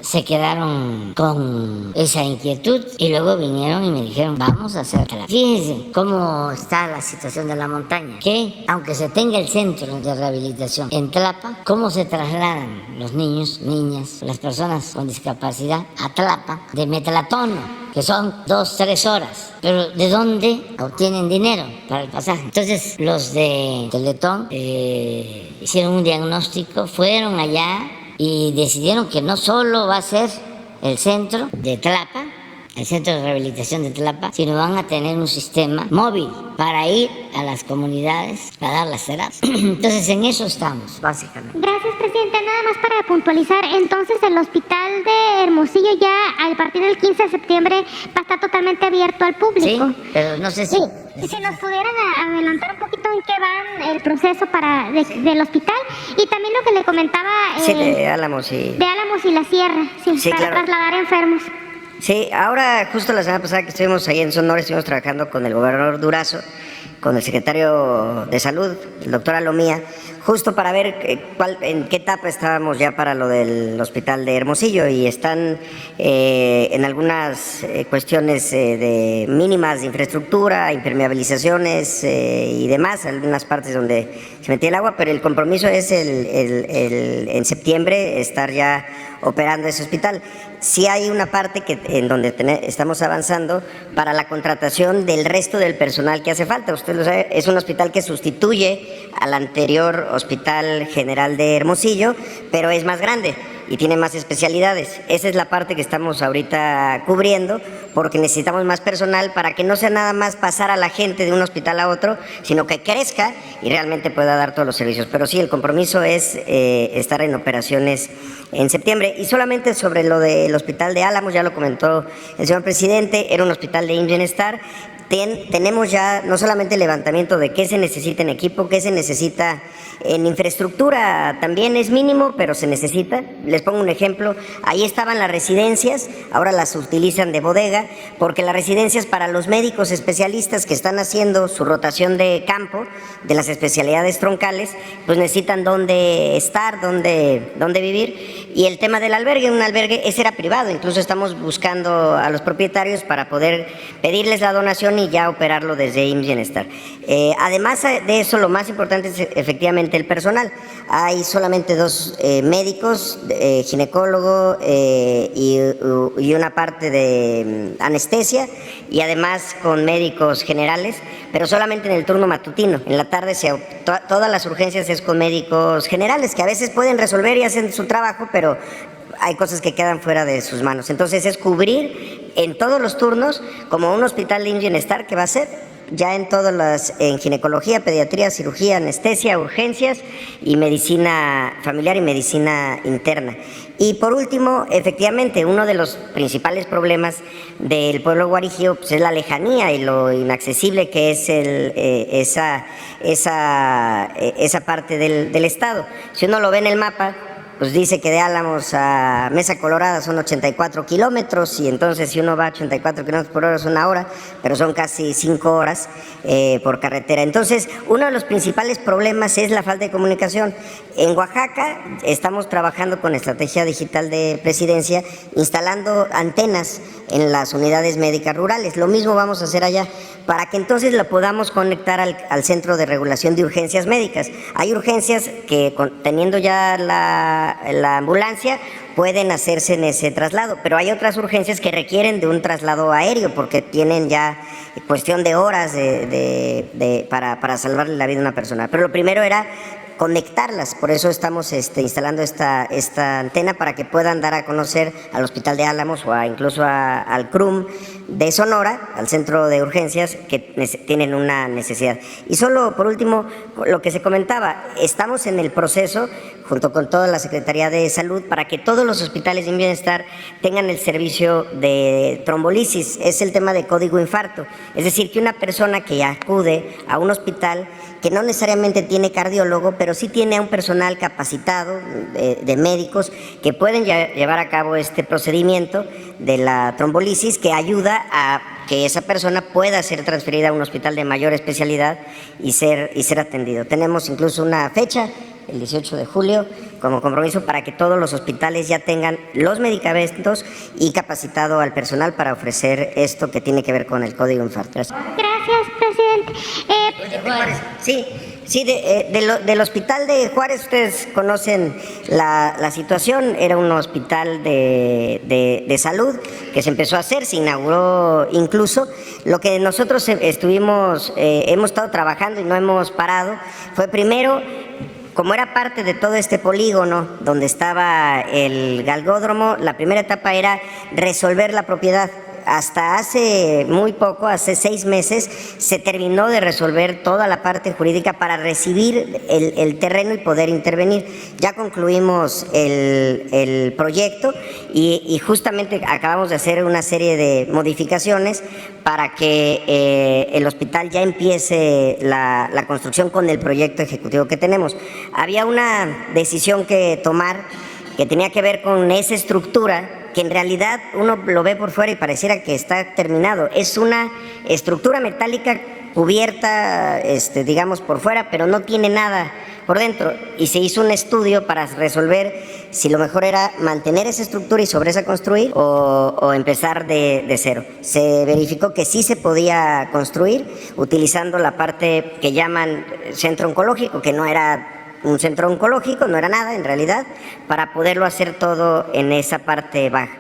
se quedaron con esa inquietud y luego vinieron y me dijeron, vamos a hacer Tlapa. Fíjense cómo está la situación de la montaña, que aunque se tenga el centro de rehabilitación en Tlapa, cómo se trasladan los niños, niñas, las personas con discapacidad a Tlapa de Metlatono, que son 2-3 horas, pero ¿de dónde obtienen dinero para el pasaje? Entonces los de Teletón hicieron un diagnóstico, fueron allá y decidieron que no solo va a ser el centro de Tlapa, el centro de rehabilitación de Tlapa, sino van a tener un sistema móvil para ir a las comunidades a dar las terapias. Entonces en eso estamos, básicamente.
Gracias, presidente. Nada más para puntualizar, entonces el hospital de Hermosillo ya a partir del 15 de septiembre va a estar totalmente abierto al público.
Sí, pero no sé si...
Sí. Si nos pudieran adelantar un poquito en qué van el proceso del hospital y también lo que le comentaba...
Sí, de Álamos y...
De Álamos y la Sierra, sí, para trasladar enfermos.
Sí, ahora justo la semana pasada que estuvimos ahí en Sonora, estuvimos trabajando con el gobernador Durazo, con el secretario de Salud, el doctor Alomía, justo para ver en qué etapa estábamos ya para lo del hospital de Hermosillo, y están en algunas cuestiones de mínimas de infraestructura, impermeabilizaciones y demás, algunas partes donde se metía el agua, pero el compromiso es en septiembre estar ya operando ese hospital. Sí hay una parte en donde estamos avanzando para la contratación del resto del personal que hace falta. Usted lo sabe, es un hospital que sustituye al anterior Hospital General de Hermosillo, pero es más grande y tiene más especialidades. Esa es la parte que estamos ahorita cubriendo, porque necesitamos más personal para que no sea nada más pasar a la gente de un hospital a otro, sino que crezca y realmente pueda dar todos los servicios. Pero sí, el compromiso es estar en operaciones en septiembre. Y solamente sobre lo del hospital de Álamos, ya lo comentó el señor presidente, era un hospital de Bienestar. Tenemos ya no solamente el levantamiento de qué se necesita en equipo, qué se necesita en infraestructura, también es mínimo, pero se necesita. Les pongo un ejemplo, ahí estaban las residencias, ahora las utilizan de bodega, porque las residencias para los médicos especialistas que están haciendo su rotación de campo, de las especialidades troncales, pues necesitan dónde estar, dónde vivir. Y el tema del albergue, un albergue, ese era privado, incluso estamos buscando a los propietarios para poder pedirles la donación y ya operarlo desde IMSS Bienestar. Además de eso, lo más importante es efectivamente el personal. Hay solamente 2 médicos, ginecólogo y una parte de anestesia, y además con médicos generales, pero solamente en el turno matutino. En la tarde todas las urgencias es con médicos generales, que a veces pueden resolver y hacen su trabajo, pero hay cosas que quedan fuera de sus manos. Entonces es cubrir en todos los turnos como un hospital de Bienestar, que va a ser ya en todas en ginecología, pediatría, cirugía, anestesia, urgencias y medicina familiar y medicina interna. Y por último, efectivamente, uno de los principales problemas del pueblo guarijío pues, es la lejanía y lo inaccesible que es esa parte del estado. Si uno lo ve en el mapa, pues dice que de Álamos a Mesa Colorada son 84 kilómetros, y entonces si uno va a 84 kilómetros por hora es 1 hora, pero son casi 5 horas por carretera. Entonces, uno de los principales problemas es la falta de comunicación. En Oaxaca estamos trabajando con Estrategia Digital de Presidencia, instalando antenas en las unidades médicas rurales. Lo mismo vamos a hacer allá, para que entonces lo podamos conectar al Centro de Regulación de Urgencias Médicas. Hay urgencias que, teniendo ya la ambulancia, pueden hacerse en ese traslado, pero hay otras urgencias que requieren de un traslado aéreo, porque tienen ya cuestión de horas para salvarle la vida a una persona. Pero lo primero era conectarlas, por eso estamos instalando esta antena, para que puedan dar a conocer al Hospital de Álamos o incluso al CRUM de Sonora, al Centro de Urgencias, que tienen una necesidad. Y solo por último, lo que se comentaba, estamos en el proceso, junto con toda la Secretaría de Salud, para que todos los hospitales de bienestar tengan el servicio de trombolisis. Es el tema de código infarto, es decir, que una persona que acude a un hospital que no necesariamente tiene cardiólogo, pero sí tiene a un personal capacitado de médicos que pueden llevar a cabo este procedimiento de la trombolisis, que ayuda a que esa persona pueda ser transferida a un hospital de mayor especialidad y ser atendido. Tenemos incluso una fecha el 18 de julio, como compromiso para que todos los hospitales ya tengan los medicamentos y capacitado al personal para ofrecer esto que tiene que ver con el código infarto.
Gracias, presidente.
Sí, del hospital de Juárez, ustedes conocen la situación. Era un hospital de salud que se empezó a hacer, se inauguró incluso. Lo que nosotros hemos estado trabajando y no hemos parado fue primero, como era parte de todo este polígono donde estaba el galgódromo, la primera etapa era resolver la propiedad. Hasta hace muy poco, hace 6 meses, se terminó de resolver toda la parte jurídica para recibir el terreno y poder intervenir. Ya concluimos el proyecto y justamente acabamos de hacer una serie de modificaciones para que el hospital ya empiece la construcción con el proyecto ejecutivo que tenemos. Había una decisión que tomar que tenía que ver con esa estructura, que en realidad uno lo ve por fuera y pareciera que está terminado. Es una estructura metálica cubierta, digamos, por fuera, pero no tiene nada por dentro. Y se hizo un estudio para resolver si lo mejor era mantener esa estructura y sobre esa construir o empezar de cero. Se verificó que sí se podía construir utilizando la parte que llaman centro oncológico, que no era un centro oncológico, no era nada en realidad, para poderlo hacer todo en esa parte baja.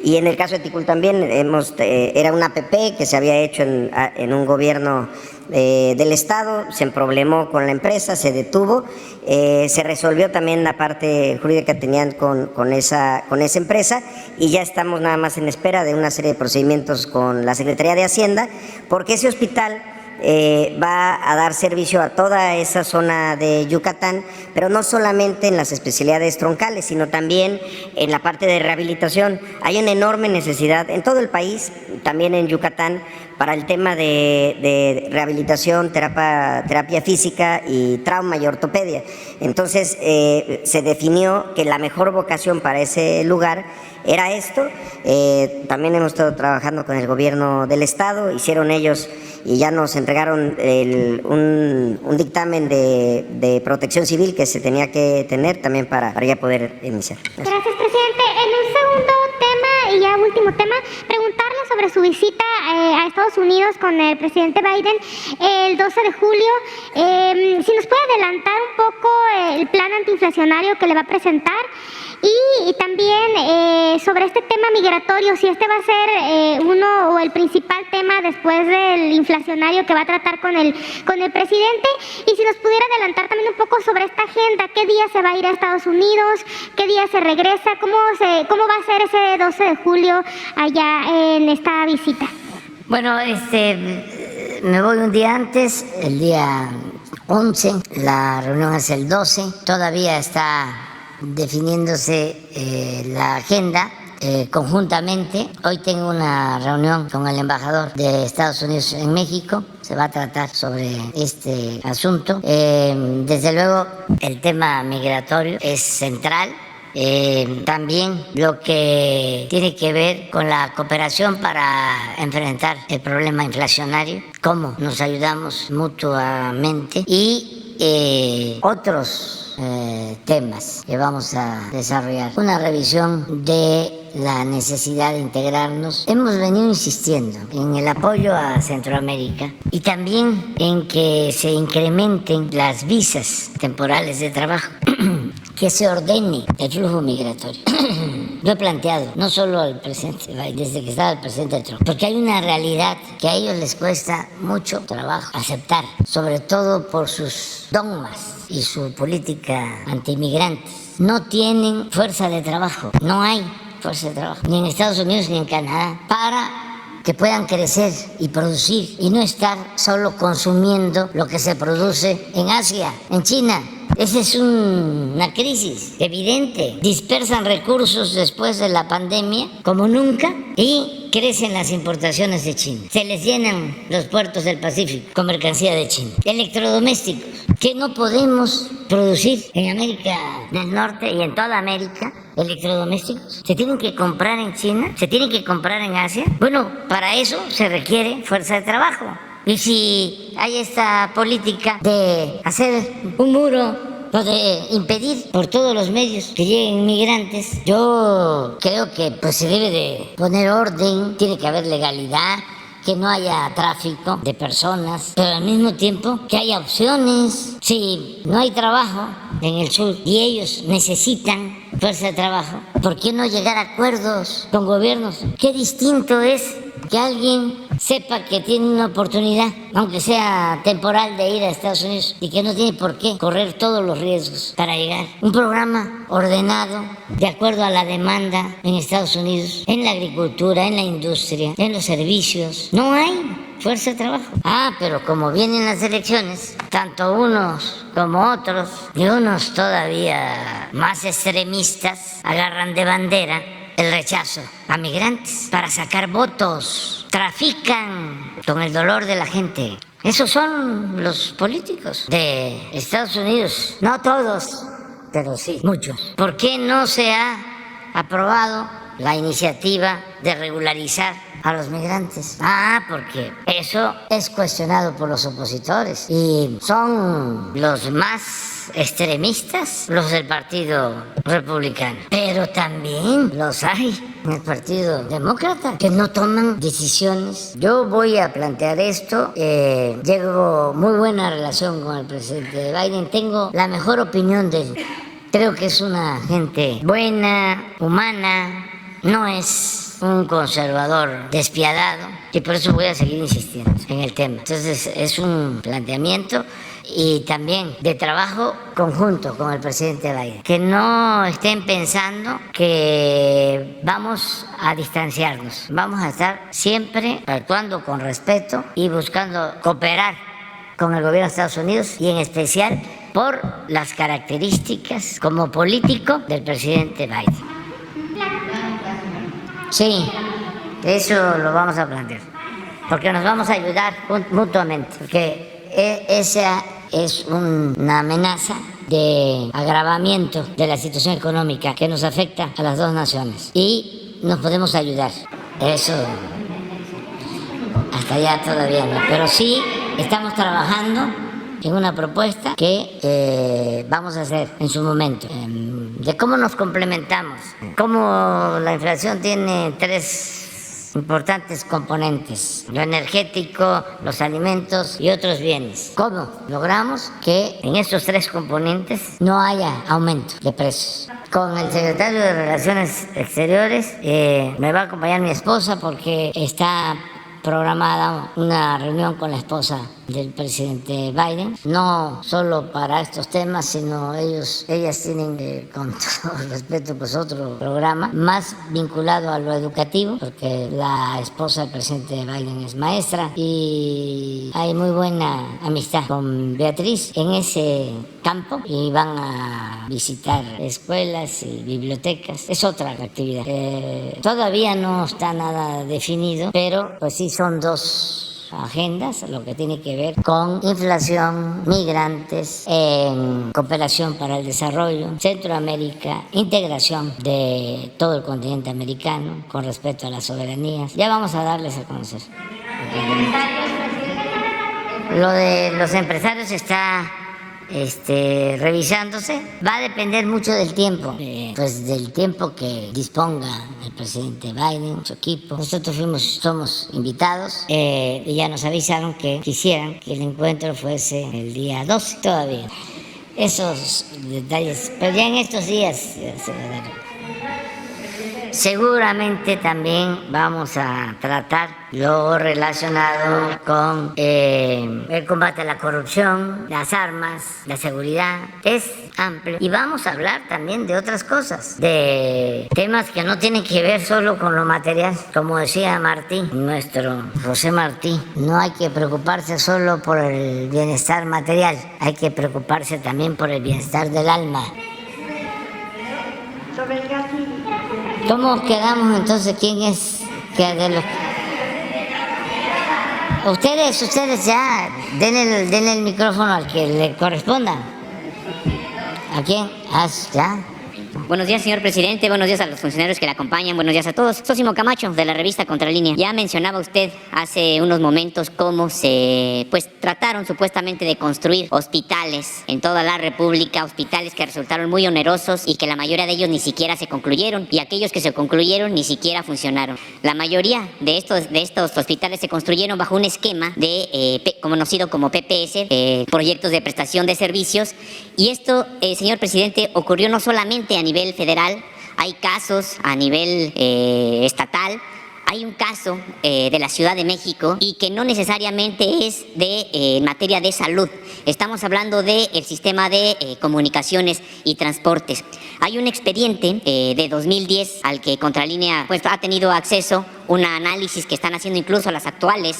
Y en el caso de Ticul también era una APP que se había hecho en un gobierno del Estado, se emproblemó con la empresa, se detuvo, se resolvió también la parte jurídica que tenían con esa empresa y ya estamos nada más en espera de una serie de procedimientos con la Secretaría de Hacienda, porque ese hospital va a dar servicio a toda esa zona de Yucatán, pero no solamente en las especialidades troncales, sino también en la parte de rehabilitación. Hay una enorme necesidad en todo el país, también en Yucatán, para el tema de rehabilitación, terapia física y trauma y ortopedia. Entonces se definió que la mejor vocación para ese lugar era esto. También hemos estado trabajando con el gobierno del Estado, hicieron ellos y ya nos entregaron un dictamen de protección civil que se tenía que tener también para ya poder iniciar.
Gracias, presidente. En un segundo tema y ya último tema, preguntarle sobre su visita a Estados Unidos con el presidente Biden el 12 de julio. Si nos puede adelantar un poco el plan antiinflacionario que le va a presentar y también sobre este tema migratorio, si este va a ser uno o el principal tema después del inflacionario que va a tratar con el presidente, y si nos pudiera adelantar también un poco sobre esta agenda, qué día se va a ir a Estados Unidos, qué día se regresa, cómo va a ser ese 12 de julio allá en esta visita.
Bueno, me voy un día antes, el día 11, la reunión es el 12, todavía está definiéndose la agenda conjuntamente. Hoy tengo una reunión con el embajador de Estados Unidos en México, se va a tratar sobre este asunto. Desde luego el tema migratorio es central. También lo que tiene que ver con la cooperación para enfrentar el problema inflacionario, cómo nos ayudamos mutuamente y otros temas que vamos a desarrollar. Una revisión de la necesidad de integrarnos. Hemos venido insistiendo en el apoyo a Centroamérica y también en que se incrementen las visas temporales de trabajo, que se ordene el flujo migratorio. Lo he planteado, no solo al presidente Biden, desde que estaba el presidente Trump, porque hay una realidad que a ellos les cuesta mucho trabajo aceptar, sobre todo por sus dogmas y su política antiinmigrantes. No tienen fuerza de trabajo, no hay fuerza de trabajo, ni en Estados Unidos ni en Canadá, para que puedan crecer y producir y no estar solo consumiendo lo que se produce en Asia, en China. Esa es una crisis evidente. Dispersan recursos después de la pandemia como nunca y crecen las importaciones de China. Se les llenan los puertos del Pacífico con mercancía de China. Electrodomésticos que no podemos producir en América del Norte y en toda América. Electrodomésticos se tienen que comprar en China, se tienen que comprar en Asia. Bueno, para eso se requiere fuerza de trabajo. Y si hay esta política de hacer un muro lo de impedir por todos los medios que lleguen migrantes. Yo creo que pues se debe de poner orden, tiene que haber legalidad, que no haya tráfico de personas, pero al mismo tiempo que haya opciones. Si no hay trabajo en el sur y ellos necesitan fuerza de trabajo, ¿por qué no llegar a acuerdos con gobiernos? Qué distinto es que alguien sepa que tiene una oportunidad, aunque sea temporal, de ir a Estados Unidos y que no tiene por qué correr todos los riesgos para llegar. Un programa ordenado, de acuerdo a la demanda en Estados Unidos, en la agricultura, en la industria, en los servicios. No hay fuerza de trabajo. Pero como vienen las elecciones, tanto unos como otros, y unos todavía más extremistas, agarran de bandera el rechazo a migrantes para sacar votos. Trafican con el dolor de la gente. Esos son los políticos de Estados Unidos. No todos, pero sí muchos. ¿Por qué no se ha aprobado la iniciativa de regularizar a los migrantes? Porque eso es cuestionado por los opositores y son los más extremistas, los del Partido Republicano, pero también los hay en el Partido Demócrata que no toman decisiones. Yo voy a plantear esto. Llevo muy buena relación con el presidente Biden, tengo la mejor opinión de él. Creo que es una gente buena, humana, no es un conservador despiadado y por eso voy a seguir insistiendo en el tema. Entonces es un planteamiento y también de trabajo conjunto con el presidente Biden. Que no estén pensando que vamos a distanciarnos. Vamos a estar siempre actuando con respeto y buscando cooperar con el gobierno de Estados Unidos y en especial por las características como político del presidente Biden. Sí, eso lo vamos a plantear, porque nos vamos a ayudar mutuamente, porque esa es una amenaza de agravamiento de la situación económica que nos afecta a las dos naciones y nos podemos ayudar. Eso hasta allá todavía no, pero sí estamos trabajando en una propuesta que vamos a hacer en su momento, de cómo nos complementamos, cómo la inflación tiene tres importantes componentes: lo energético, los alimentos y otros bienes. ¿Cómo logramos que en estos tres componentes no haya aumento de precios? Con el secretario de Relaciones Exteriores me va a acompañar mi esposa porque está programada una reunión con la esposa del presidente Biden, no solo para estos temas, sino ellas tienen, con todo respeto, pues otro programa más vinculado a lo educativo, porque la esposa del presidente Biden es maestra y hay muy buena amistad con Beatriz en ese campo y van a visitar escuelas y bibliotecas. Es otra actividad. Todavía no está nada definido, pero pues sí son dos agendas, lo que tiene que ver con inflación, migrantes, cooperación para el desarrollo, Centroamérica, integración de todo el continente americano con respecto a las soberanías. Ya vamos a darles a conocer. Lo de los empresarios está revisándose. Va a depender mucho del tiempo, pues del tiempo que disponga el presidente Biden, su equipo. Nosotros somos invitados y ya nos avisaron que quisieran que el encuentro fuese el día 12 todavía. Esos detalles, pero ya en estos días se va a dar. Seguramente también vamos a tratar lo relacionado con el combate a la corrupción, las armas, la seguridad. Es amplio. Y vamos a hablar también de otras cosas, de temas que no tienen que ver solo con lo material. Como decía Martí, nuestro José Martí, no hay que preocuparse solo por el bienestar material, hay que preocuparse también por el bienestar del alma. ¿Cómo quedamos entonces? ¿Quién es? Ustedes ya denle el micrófono al que le corresponda. ¿A quién? Ya. Buenos días, señor presidente. Buenos días a los funcionarios que le acompañan. Buenos días a todos. Sósimo Camacho, de la revista Contralínea. Ya mencionaba usted hace unos momentos cómo se trataron supuestamente de construir hospitales en toda la República, hospitales que resultaron muy onerosos y que la mayoría de ellos ni siquiera se concluyeron, y aquellos que se concluyeron ni siquiera funcionaron. La mayoría de estos hospitales se construyeron bajo un esquema conocido como PPS, proyectos de prestación de servicios, y esto, señor presidente, ocurrió no solamente a nivel federal, hay casos a nivel estatal. Hay un caso de la Ciudad de México y que no necesariamente es de materia de salud. Estamos hablando del sistema de comunicaciones y transportes. Hay un expediente de 2010 al que Contralínea ha tenido acceso, un análisis que están haciendo incluso las actuales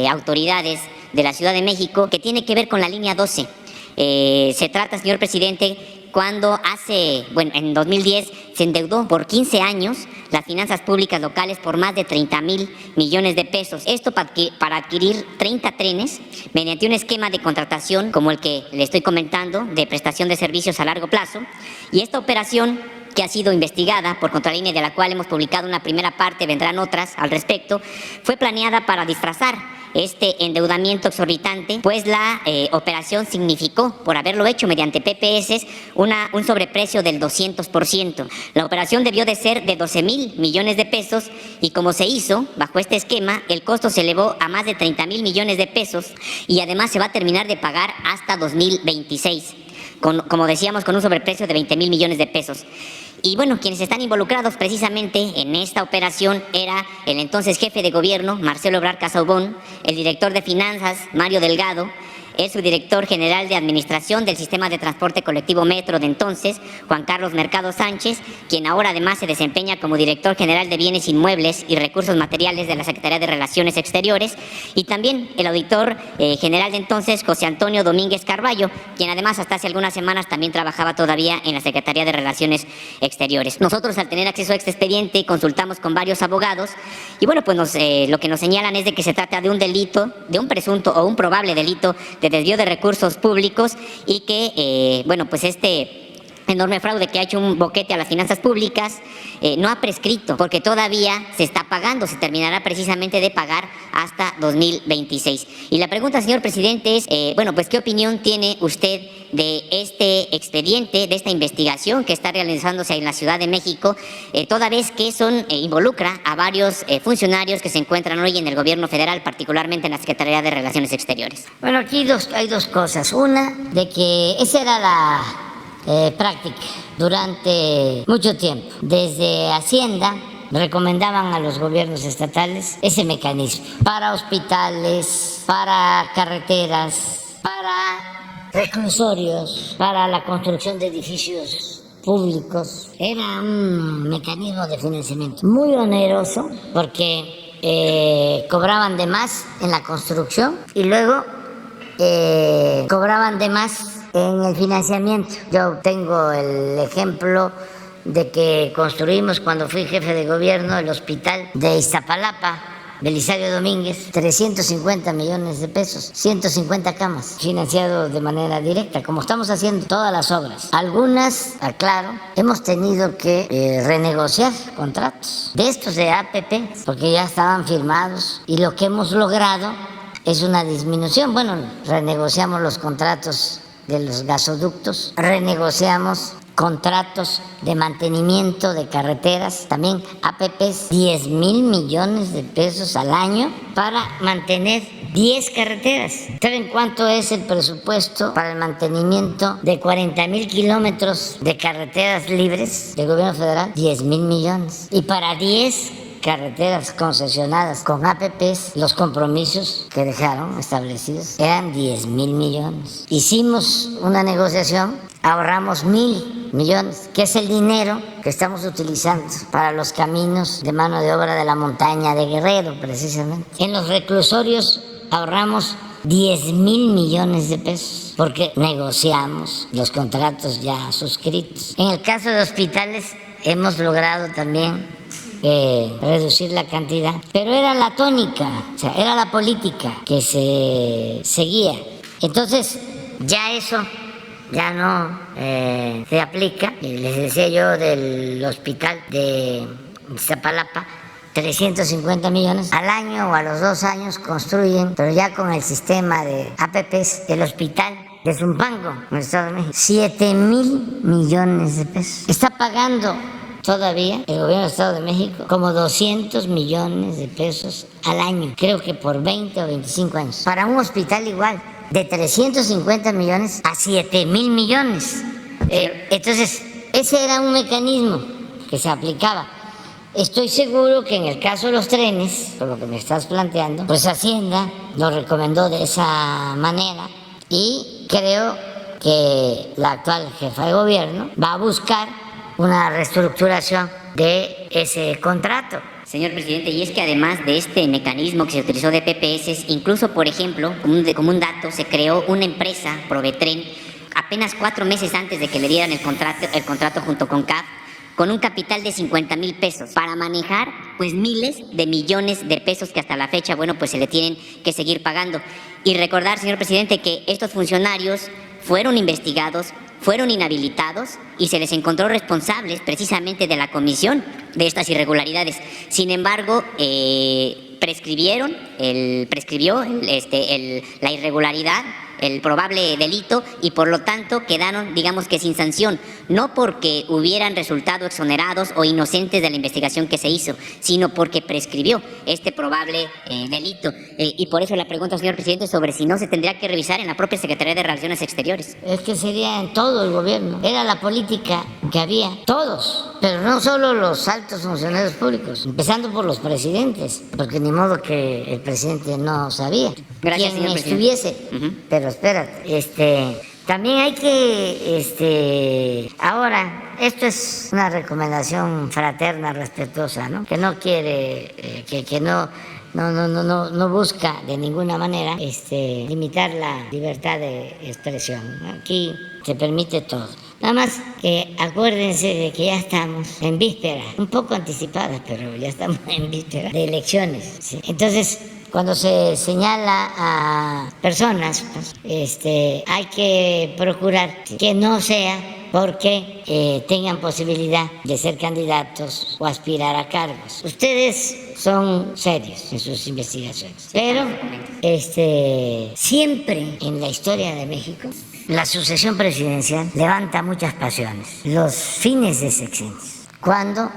autoridades de la Ciudad de México, que tiene que ver con la línea 12. Se trata, señor presidente, cuando en 2010 se endeudó por 15 años las finanzas públicas locales por más de 30,000 millones de pesos. Esto para adquirir 30 trenes mediante un esquema de contratación como el que le estoy comentando, de prestación de servicios a largo plazo. Y esta operación, que ha sido investigada por Contralínea, de la cual hemos publicado una primera parte, vendrán otras al respecto, fue planeada para disfrazar este endeudamiento exorbitante, pues la operación significó, por haberlo hecho mediante PPS, un sobreprecio del 200%. La operación debió de ser de 12,000 millones de pesos y como se hizo bajo este esquema, el costo se elevó a más de 30,000 millones de pesos y además se va a terminar de pagar hasta 2026. Como decíamos, con un sobreprecio de 20,000 millones de pesos. Y bueno, quienes están involucrados precisamente en esta operación era el entonces jefe de gobierno, Marcelo Ebrard Casaubon, el director de finanzas, Mario Delgado, el subdirector general de administración del sistema de transporte colectivo Metro de entonces, Juan Carlos Mercado Sánchez, quien ahora además se desempeña como director general de bienes inmuebles y recursos materiales de la Secretaría de Relaciones Exteriores, y también el auditor general de entonces, José Antonio Domínguez Carballo, quien además hasta hace algunas semanas también trabajaba todavía en la Secretaría de Relaciones Exteriores. Nosotros, al tener acceso a este expediente, consultamos con varios abogados y bueno, pues lo que nos señalan es de que se trata de un delito, de un presunto o un probable delito de desvío de recursos públicos y que, este enorme fraude que ha hecho un boquete a las finanzas públicas no ha prescrito, porque todavía se está pagando, se terminará precisamente de pagar hasta 2026. Y la pregunta, señor presidente, es, ¿qué opinión tiene usted de este expediente, de esta investigación que está realizándose en la Ciudad de México, toda vez que involucra a varios funcionarios que se encuentran hoy en el gobierno federal, particularmente en la Secretaría de Relaciones Exteriores? Bueno, aquí hay dos cosas. Una, de que esa era la práctica durante mucho tiempo. Desde Hacienda recomendaban a los gobiernos estatales ese mecanismo para hospitales, para carreteras, para reclusorios, para la construcción de edificios públicos. Era un mecanismo de financiamiento muy oneroso porque cobraban de más en la construcción y luego cobraban de más en el financiamiento. Yo tengo el ejemplo de que construimos, cuando fui jefe de gobierno, el hospital de Iztapalapa, Belisario Domínguez, 350 millones de pesos, 150 camas, financiado de manera directa, como estamos haciendo todas las obras. Algunas, aclaro, hemos tenido que renegociar contratos de estos de APP, porque ya estaban firmados, y lo que hemos logrado es una disminución. Bueno, renegociamos los contratos de los gasoductos, renegociamos contratos de mantenimiento de carreteras, también APPs, 10,000 millones de pesos al año para mantener 10 carreteras. ¿Saben cuánto es el presupuesto para el mantenimiento de 40,000 kilómetros de carreteras libres del gobierno federal? 10,000 millones. Y para 10 carreteras concesionadas con APPs, los compromisos que dejaron establecidos eran 10,000 millones. Hicimos una negociación, ahorramos 1,000 millones, que es el dinero que estamos utilizando para los caminos de mano de obra de la montaña de Guerrero, precisamente. En los reclusorios ahorramos 10,000 millones de pesos porque negociamos los contratos ya suscritos. En el caso de hospitales hemos logrado también reducir la cantidad, pero era la tónica, o sea, era la política que se seguía. Entonces, ya eso ya no se aplica. Y les decía yo del hospital de Iztapalapa, 350 millones al año o a los 2 años construyen, pero ya con el sistema de APPs, el hospital de Zumpango, en el Estado de México, 7,000 millones de pesos. Está pagando todavía el gobierno del Estado de México como 200 millones de pesos al año, creo que por 20 o 25 años, para un hospital igual, de 350 millones a 7,000 millones. Entonces, ese era un mecanismo que se aplicaba. Estoy seguro que en el caso de los trenes, por lo que me estás planteando, pues Hacienda lo recomendó de esa manera y creo que la actual jefa de gobierno va a buscar una reestructuración de ese contrato.
Señor presidente, y es que además de este mecanismo que se utilizó de PPS, incluso, por ejemplo, como un dato, se creó una empresa, Provetren, apenas 4 meses antes de que le dieran el contrato junto con CAF, con un capital de 50,000 pesos para manejar pues miles de millones de pesos que hasta la fecha, bueno, pues se le tienen que seguir pagando. Y recordar, señor presidente, que estos funcionarios fueron investigados, fueron inhabilitados y se les encontró responsables precisamente de la comisión de estas irregularidades. Sin embargo, prescribió la irregularidad, el probable delito, y por lo tanto quedaron, digamos que sin sanción, no porque hubieran resultado exonerados o inocentes de la investigación que se hizo, sino porque prescribió este probable delito. Y por eso la pregunta, señor presidente, sobre si no se tendría que revisar en la propia Secretaría de Relaciones Exteriores.
Es que sería en todo el gobierno, era la política que había, todos, pero no solo los altos funcionarios públicos, empezando por los presidentes, porque ni modo que el presidente no sabía.
Gracias,
quién
señor
estuviese.
presidente.
Pero espérate, también hay que, ahora, esto es una recomendación fraterna, respetuosa, ¿no? Que no quiere, que no busca de ninguna manera limitar la libertad de expresión, ¿no? Aquí se permite todo. Nada más que acuérdense de que ya estamos en víspera, un poco anticipadas, pero ya estamos en víspera de elecciones, ¿sí? Entonces, cuando se señala a personas, pues, hay que procurar que no sea porque tengan posibilidad de ser candidatos o aspirar a cargos. Ustedes son serios en sus investigaciones, pero siempre en la historia de México la sucesión presidencial levanta muchas pasiones. Los fines de sexenios, ¿cuándo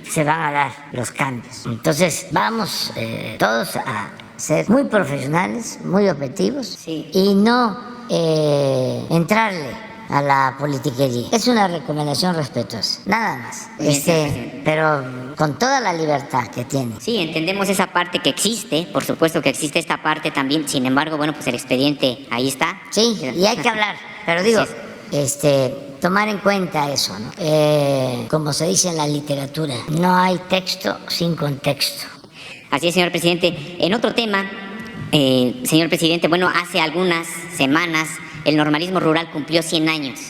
se van a dar los cambios? Entonces vamos todos a ser muy profesionales, muy objetivos, sí, y no entrarle a la politiquería. Es una recomendación respetuosa, nada más. Pero con toda la libertad que tiene.
Sí, entendemos esa parte que existe, por supuesto que existe esta parte también. Sin embargo, bueno, pues el expediente ahí está.
Sí, y hay que hablar, pero digo, tomar en cuenta eso, ¿no? Como se dice en la literatura, no hay texto sin contexto.
Así es, señor presidente. En otro tema, señor presidente, bueno, hace algunas semanas el normalismo rural cumplió 100 años.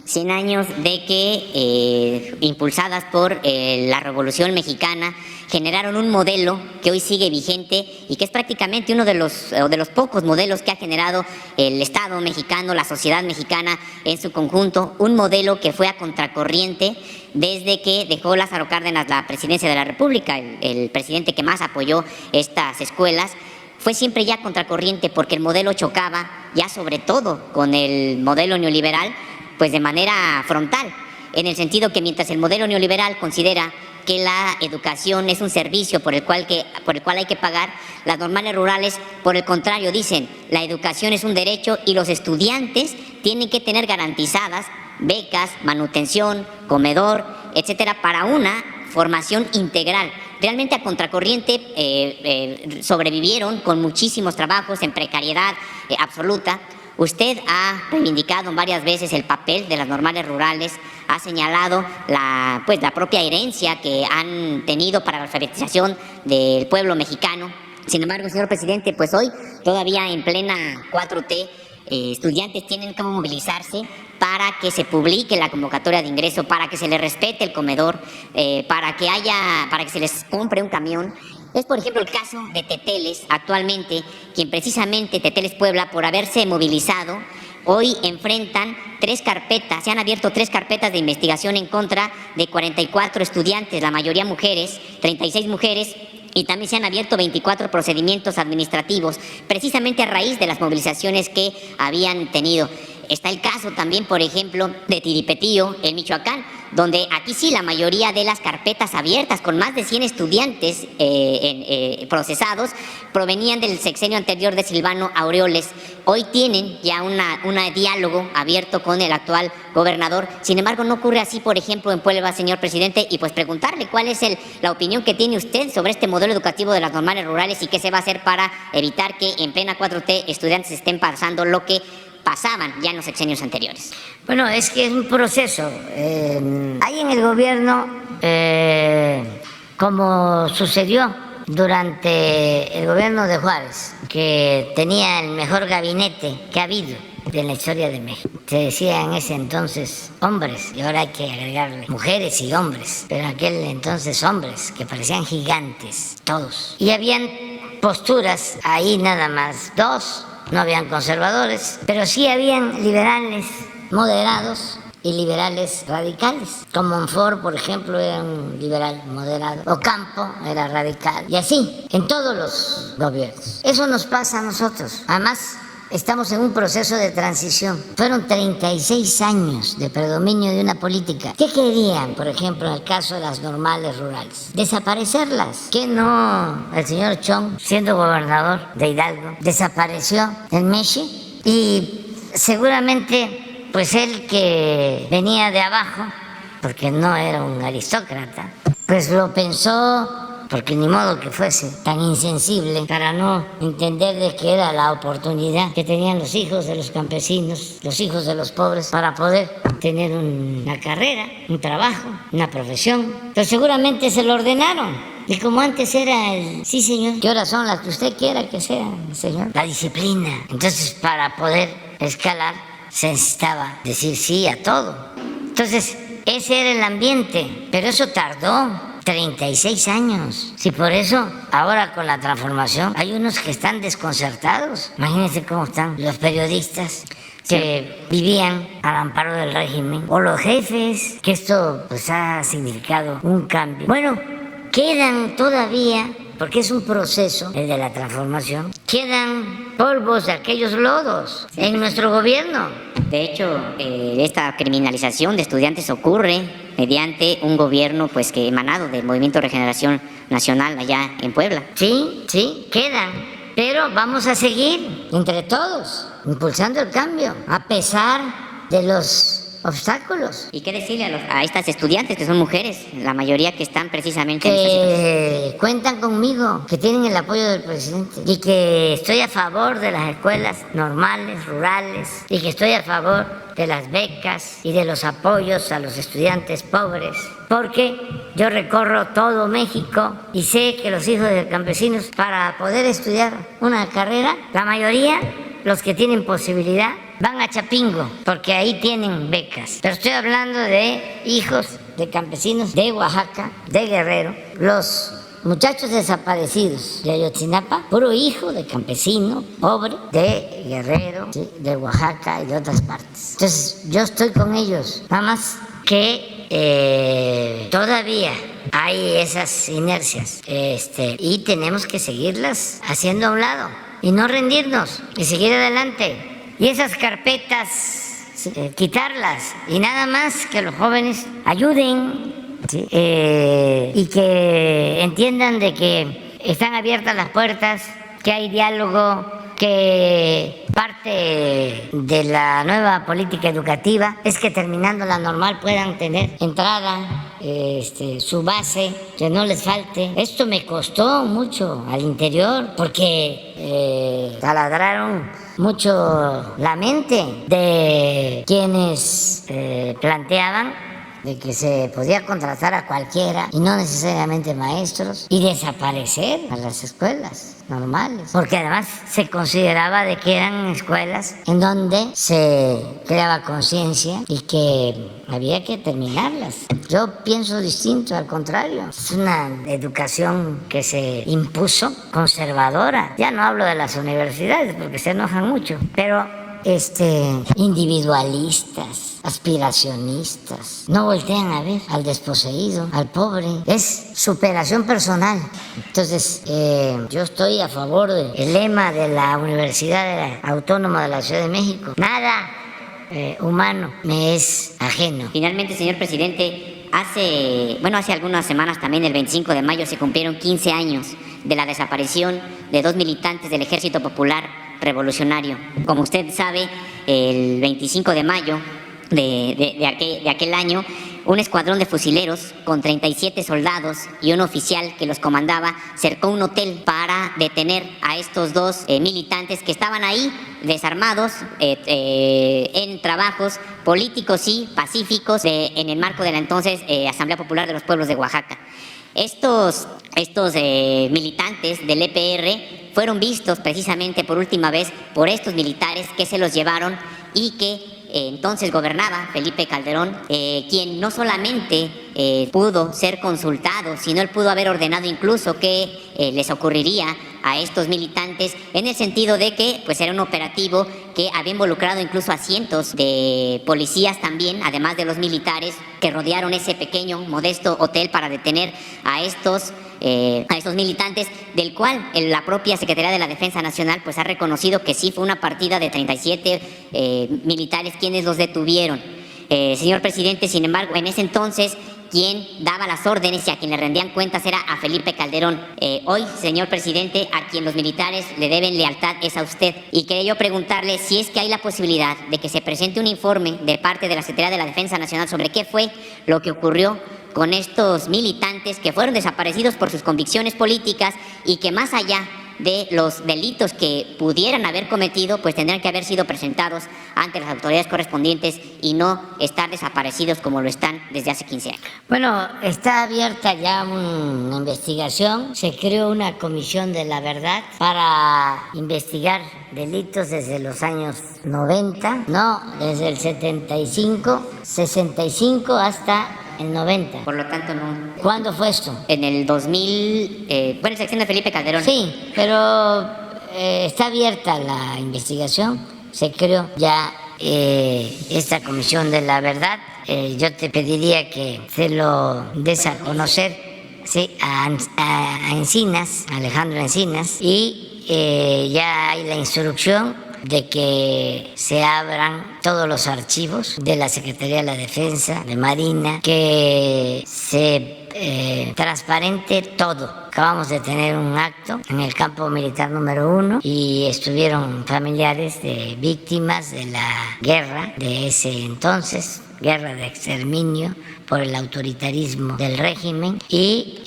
100 años de que, impulsadas por la Revolución Mexicana, generaron un modelo que hoy sigue vigente y que es prácticamente uno de los pocos modelos que ha generado el Estado mexicano, la sociedad mexicana en su conjunto, un modelo que fue a contracorriente desde que dejó Lázaro Cárdenas la presidencia de la República, el presidente que más apoyó estas escuelas. Fue siempre ya contracorriente porque el modelo chocaba ya sobre todo con el modelo neoliberal, pues de manera frontal, en el sentido que mientras el modelo neoliberal considera que la educación es un servicio por el cual hay que pagar, las normales rurales, por el contrario, dicen la educación es un derecho y los estudiantes tienen que tener garantizadas becas, manutención, comedor, etcétera, para una formación integral. Realmente a contracorriente sobrevivieron con muchísimos trabajos en precariedad absoluta. Usted ha reivindicado varias veces el papel de las normales rurales, ha señalado la propia herencia que han tenido para la alfabetización del pueblo mexicano. Sin embargo, señor presidente, pues hoy, todavía en plena 4T, estudiantes tienen que movilizarse para que se publique la convocatoria de ingreso, para que se les respete el comedor, para que se les compre un camión. Es, por ejemplo, el caso de Teteles, actualmente, quien precisamente, Teteles Puebla, por haberse movilizado, hoy enfrentan se han abierto 3 carpetas de investigación en contra de 44 estudiantes, la mayoría mujeres, 36 mujeres, y también se han abierto 24 procedimientos administrativos, precisamente a raíz de las movilizaciones que habían tenido. Está el caso también, por ejemplo, de Tiripetío, en Michoacán, donde aquí sí la mayoría de las carpetas abiertas, con más de 100 estudiantes procesados, provenían del sexenio anterior de Silvano Aureoles. Hoy tienen ya un diálogo abierto con el actual gobernador. Sin embargo, no ocurre así, por ejemplo, en Puebla, señor presidente, y pues preguntarle cuál es la opinión que tiene usted sobre este modelo educativo de las normales rurales y qué se va a hacer para evitar que en plena 4T estudiantes estén pasando lo que pasaban ya en los sexenios anteriores.
Bueno, es que es un proceso. Hay en el gobierno, como sucedió durante el gobierno de Juárez, que tenía el mejor gabinete que ha habido de la historia de México. Se decía en ese entonces hombres, y ahora hay que agregarle mujeres y hombres, pero en aquel entonces hombres que parecían gigantes, todos. Y habían posturas ahí nada más, 2. No habían conservadores, pero sí habían liberales moderados y liberales radicales. Como Monfort, por ejemplo, era un liberal moderado. Ocampo era radical. Y así, en todos los gobiernos. Eso nos pasa a nosotros. Además, estamos en un proceso de transición. Fueron 36 años de predominio de una política. ¿Qué querían, por ejemplo, en el caso de las normales rurales? Desaparecerlas. ¿Qué no? El señor Chong, siendo gobernador de Hidalgo, desapareció el Meche y seguramente, pues él que venía de abajo, porque no era un aristócrata, pues lo pensó, porque ni modo que fuese tan insensible para no entender de que era la oportunidad que tenían los hijos de los campesinos, los hijos de los pobres, para poder tener una carrera, un trabajo, una profesión. Entonces seguramente se lo ordenaron. Y como antes era el sí señor, ¿qué horas son las que usted quiera que sea, señor? La disciplina. Entonces para poder escalar se necesitaba decir sí a todo. Entonces ese era el ambiente, pero eso tardó 36 años. Si por eso ahora con la transformación hay unos que están desconcertados. Imagínense cómo están los periodistas que vivían al amparo del régimen, o los jefes, que esto pues ha significado un cambio. Bueno, quedan todavía, porque es un proceso, el de la transformación, quedan polvos de aquellos lodos en nuestro gobierno.
De hecho, esta criminalización de estudiantes ocurre mediante un gobierno pues que emanado del Movimiento de Regeneración Nacional allá en Puebla.
Sí, quedan, pero vamos a seguir entre todos impulsando el cambio, a pesar de los obstáculos.
¿Y qué decirle a estas estudiantes que son mujeres, la mayoría que están precisamente en esta situación?
Cuentan conmigo, que tienen el apoyo del presidente y que estoy a favor de las escuelas normales, rurales, y que estoy a favor de las becas y de los apoyos a los estudiantes pobres, porque yo recorro todo México y sé que los hijos de campesinos, para poder estudiar una carrera, la mayoría, los que tienen posibilidad, van a Chapingo, porque ahí tienen becas. Pero estoy hablando de hijos de campesinos de Oaxaca, de Guerrero, los muchachos desaparecidos de Ayotzinapa, puro hijo de campesino, pobre, de Guerrero, ¿sí?, de Oaxaca y de otras partes. Entonces, yo estoy con ellos, nada más que todavía hay esas inercias, y tenemos que seguirlas haciendo a un lado y no rendirnos y seguir adelante. Y esas carpetas, quitarlas, y nada más que los jóvenes ayuden, ¿sí?, y que entiendan de que están abiertas las puertas, que hay diálogo, que parte de la nueva política educativa es que terminando la normal puedan tener entrada, su base, que no les falte. Esto me costó mucho al interior porque taladraron mucho la mente de quienes planteaban de que se podía contratar a cualquiera y no necesariamente maestros, y desaparecer a las escuelas normales, porque además se consideraba de que eran escuelas en donde se creaba conciencia y que había que terminarlas. Yo pienso distinto, al contrario, es una educación que se impuso conservadora. Ya no hablo de las universidades porque se enojan mucho, pero individualistas, aspiracionistas. No voltean a ver al desposeído, al pobre. Es superación personal. Entonces, yo estoy a favor del lema de la Universidad Autónoma de la Ciudad de México. Nada humano me es ajeno.
Finalmente, señor presidente, hace algunas semanas también, el 25 de mayo, se cumplieron 15 años de la desaparición de 2 militantes del Ejército Popular Revolucionario. Como usted sabe, el 25 de mayo de aquel año, un escuadrón de fusileros con 37 soldados y un oficial que los comandaba cercó un hotel para detener a estos 2 militantes que estaban ahí desarmados en trabajos políticos y pacíficos en el marco de la entonces Asamblea Popular de los Pueblos de Oaxaca. Estos militantes del EPR fueron vistos precisamente por última vez por estos militares que se los llevaron y que entonces gobernaba Felipe Calderón, quien no solamente pudo ser consultado, sino él pudo haber ordenado incluso que les ocurriría a estos militantes, en el sentido de que pues era un operativo que había involucrado incluso a cientos de policías también, además de los militares que rodearon ese pequeño, modesto hotel para detener a estos militantes, del cual la propia Secretaría de la Defensa Nacional pues ha reconocido que sí fue una partida de 37 militares quienes los detuvieron. Señor presidente, sin embargo, en ese entonces quien daba las órdenes y a quien le rendían cuentas era a Felipe Calderón. Hoy, señor presidente, a quien los militares le deben lealtad es a usted. Y quería yo preguntarle si es que hay la posibilidad de que se presente un informe de parte de la Secretaría de la Defensa Nacional sobre qué fue lo que ocurrió con estos militantes que fueron desaparecidos por sus convicciones políticas y que, más allá de los delitos que pudieran haber cometido, pues tendrán que haber sido presentados ante las autoridades correspondientes y no estar desaparecidos como lo están desde hace 15 años.
Bueno, está abierta ya una investigación. Se creó una comisión de la verdad para investigar delitos desde los años 90, desde el 65, 65 hasta el 90.
Por lo tanto, no.
¿Cuándo fue esto?
En el 2000, en sección de Felipe Calderón.
Sí, pero está abierta la investigación. Se creó ya esta comisión de la verdad. Yo te pediría que se lo des a conocer, sí, a Encinas, a Alejandro Encinas, y ya hay la instrucción de que se abran todos los archivos de la Secretaría de la Defensa, de Marina, que se transparente todo. Acabamos de tener un acto en el campo militar número 1 y estuvieron familiares de víctimas de la guerra de ese entonces, guerra de exterminio por el autoritarismo del régimen, y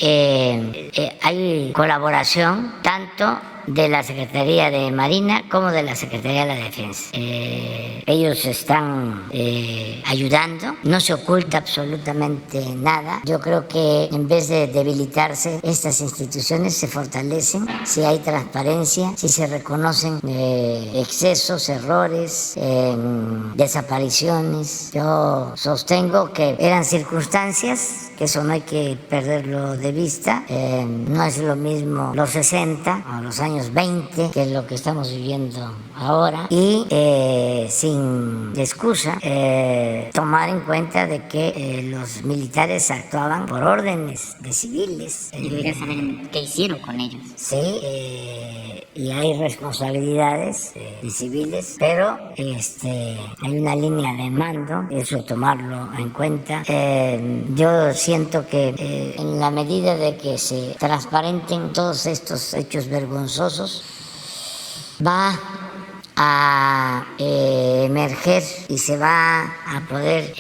hay colaboración tanto de la Secretaría de Marina como de la Secretaría de la Defensa. Ellos están ayudando, no se oculta absolutamente nada. Yo creo que en vez de debilitarse, estas instituciones se fortalecen si hay transparencia, si se reconocen excesos, errores, desapariciones. Yo sostengo que eran circunstancias, que eso no hay que perderlo de vista. No es lo mismo los 60 o los años 20 que es lo que estamos viviendo ahora, y sin excusa tomar en cuenta de que los militares actuaban por órdenes de civiles.
Y deberían saber qué hicieron con ellos.
Sí, y hay responsabilidades de civiles, pero hay una línea de mando, eso tomarlo en cuenta. Yo siento que en la medida de que se transparenten todos estos hechos vergonzosos, va a emerger y se va a poder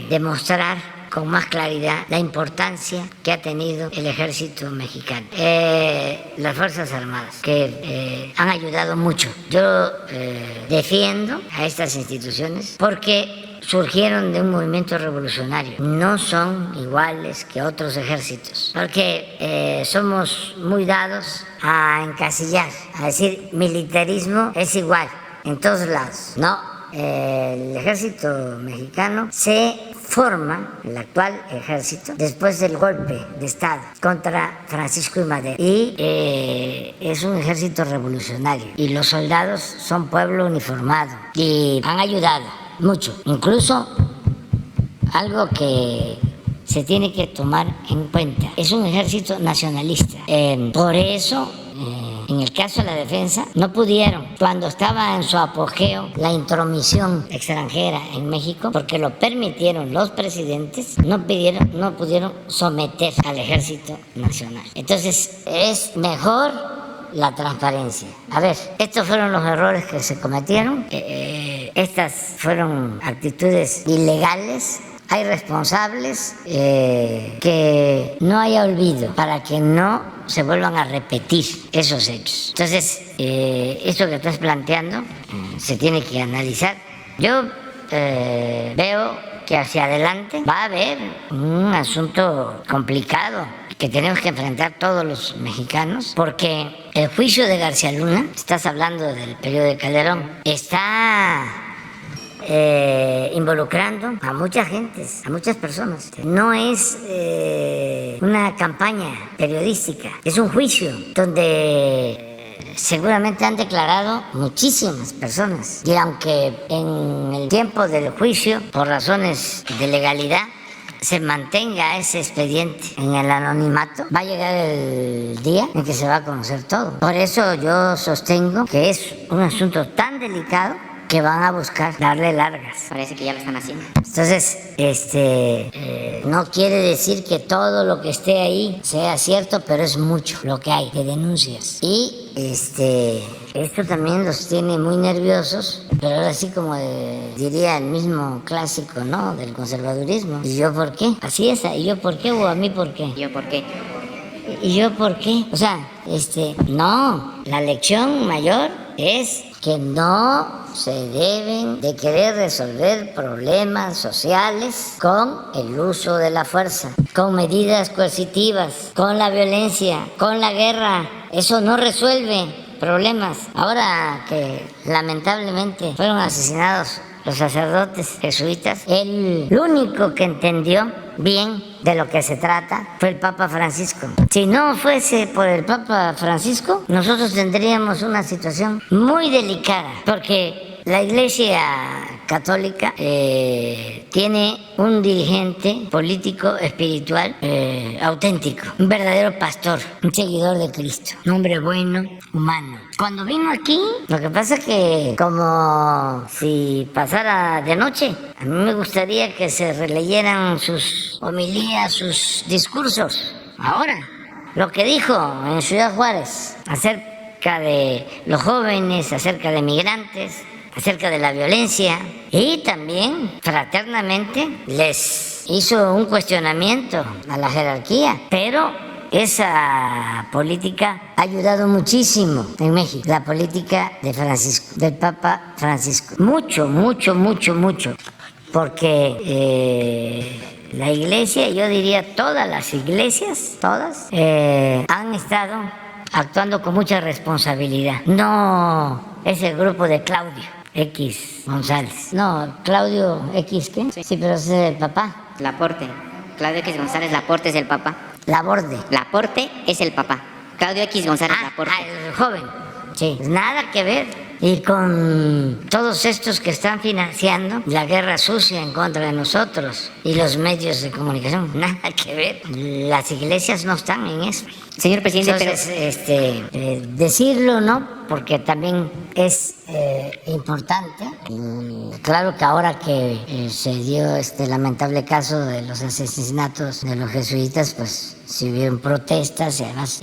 demostrar con más claridad la importancia que ha tenido el ejército mexicano, las Fuerzas Armadas, que han ayudado mucho. Yo defiendo a estas instituciones porque surgieron de un movimiento revolucionario. No son iguales que otros ejércitos, porque somos muy dados a encasillar, a decir militarismo es igual en todos lados. No, el ejército mexicano se forma el actual ejército después del golpe de Estado contra Francisco I. Madero. Y es un ejército revolucionario. Y los soldados son pueblo uniformado. Y han ayudado mucho. Incluso algo que se tiene que tomar en cuenta. Es un ejército nacionalista. Por eso, en el caso de la defensa, no pudieron, cuando estaba en su apogeo la intromisión extranjera en México, porque lo permitieron los presidentes, no pudieron someter al ejército nacional. Entonces, es mejor la transparencia. A ver, estos fueron los errores que se cometieron. Estas fueron actitudes ilegales. Hay responsables, que no haya olvido para que no se vuelvan a repetir esos hechos. Entonces, esto que estás planteando se tiene que analizar. Yo veo que hacia adelante va a haber un asunto complicado que tenemos que enfrentar todos los mexicanos, porque el juicio de García Luna, estás hablando del periodo de Calderón, está involucrando a mucha gente, a muchas personas. No es una campaña periodística, es un juicio donde seguramente han declarado muchísimas personas. Y aunque en el tiempo del juicio, por razones de legalidad, se mantenga ese expediente en el anonimato, va a llegar el día en que se va a conocer todo. Por eso yo sostengo que es un asunto tan delicado que van a buscar darle largas.
Parece que ya lo están haciendo.
Entonces, no quiere decir que todo lo que esté ahí sea cierto, pero es mucho lo que hay de denuncias. Y esto también los tiene muy nerviosos, pero ahora sí, como diría el mismo clásico, ¿no?, del conservadurismo. ¿Y yo por qué? Así es, ¿y yo por qué o a mí por qué?
¿Yo por qué?
¿Y yo por qué? O sea, no, la lección mayor es que no se deben de querer resolver problemas sociales con el uso de la fuerza, con medidas coercitivas, con la violencia, con la guerra. Eso no resuelve problemas. Ahora que lamentablemente fueron asesinados los sacerdotes jesuitas, el único que entendió bien de lo que se trata fue el Papa Francisco. Si no fuese por el Papa Francisco, nosotros tendríamos una situación muy delicada, porque la Iglesia Católica tiene un dirigente político, espiritual, auténtico, un verdadero pastor, un seguidor de Cristo, un hombre bueno, humano. Cuando vino aquí, lo que pasa es que, como si pasara de noche, a mí me gustaría que se releyeran sus homilías, sus discursos. Ahora, lo que dijo en Ciudad Juárez acerca de los jóvenes, acerca de migrantes, acerca de la violencia, y también fraternamente les hizo un cuestionamiento a la jerarquía, pero esa política ha ayudado muchísimo en México, la política de Francisco, del Papa Francisco. Mucho, mucho, mucho, mucho, porque la iglesia, yo diría todas las iglesias, todas, han estado actuando con mucha responsabilidad. No es el grupo de Claudio X González. No, Claudio X, ¿qué? Sí, pero ese es el papá.
Laporte. Claudio X González Laporte es el papá.
Laborde.
Laporte es el papá. Claudio X González Laporte.
El joven. Sí, nada que ver. Y con todos estos que están financiando la guerra sucia en contra de nosotros y los medios de comunicación, nada que ver. Las iglesias no están en eso.
Señor presidente,
entonces, decirlo, ¿no? Porque también es importante. Claro que ahora que se dio este lamentable caso de los asesinatos de los jesuitas, pues si hubieron protestas y además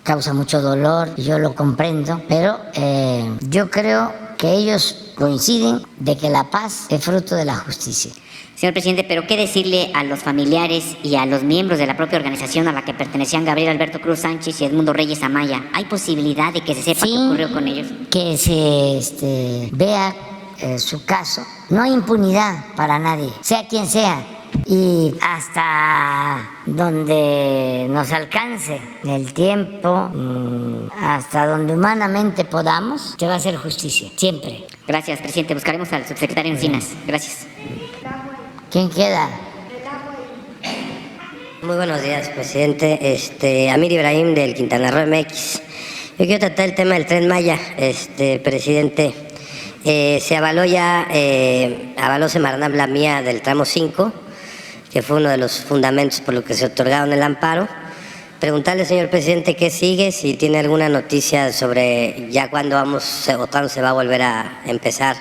causa mucho dolor, yo lo comprendo, pero yo creo que ellos coinciden de que la paz es fruto de la justicia.
Señor presidente, pero ¿qué decirle a los familiares y a los miembros de la propia organización a la que pertenecían Gabriel Alberto Cruz Sánchez y Edmundo Reyes Amaya? ¿Hay posibilidad de que se sepa qué ocurrió con ellos?
Que se vea su caso. No hay impunidad para nadie, sea quien sea. Y hasta donde nos alcance el tiempo, hasta donde humanamente podamos, se va a hacer justicia, siempre.
Gracias, presidente. Buscaremos al subsecretario Encinas. Gracias.
¿Quién queda?
Muy buenos días, presidente. Amir Ibrahim del Quintana Roo MX. Yo quiero tratar el tema del Tren Maya, presidente. Se avaló ya, avaló Semarnat la mía del tramo 5, que fue uno de los fundamentos por lo que se otorgaron el amparo. Preguntarle, señor presidente, qué sigue, si tiene alguna noticia sobre ya cuándo cuándo se va a volver a empezar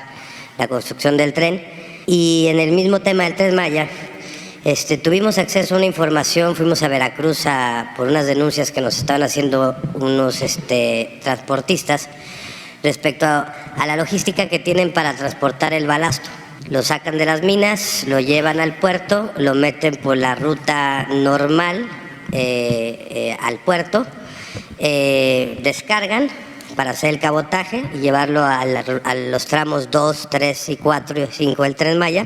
la construcción del tren. Y en el mismo tema del Tren Maya, tuvimos acceso a una información, fuimos a Veracruz por unas denuncias que nos estaban haciendo unos transportistas respecto a la logística que tienen para transportar el balasto. Lo sacan de las minas, lo llevan al puerto, lo meten por la ruta normal al puerto, descargan para hacer el cabotaje y llevarlo a los tramos 2, 3 y 4 y 5 del Tren Maya,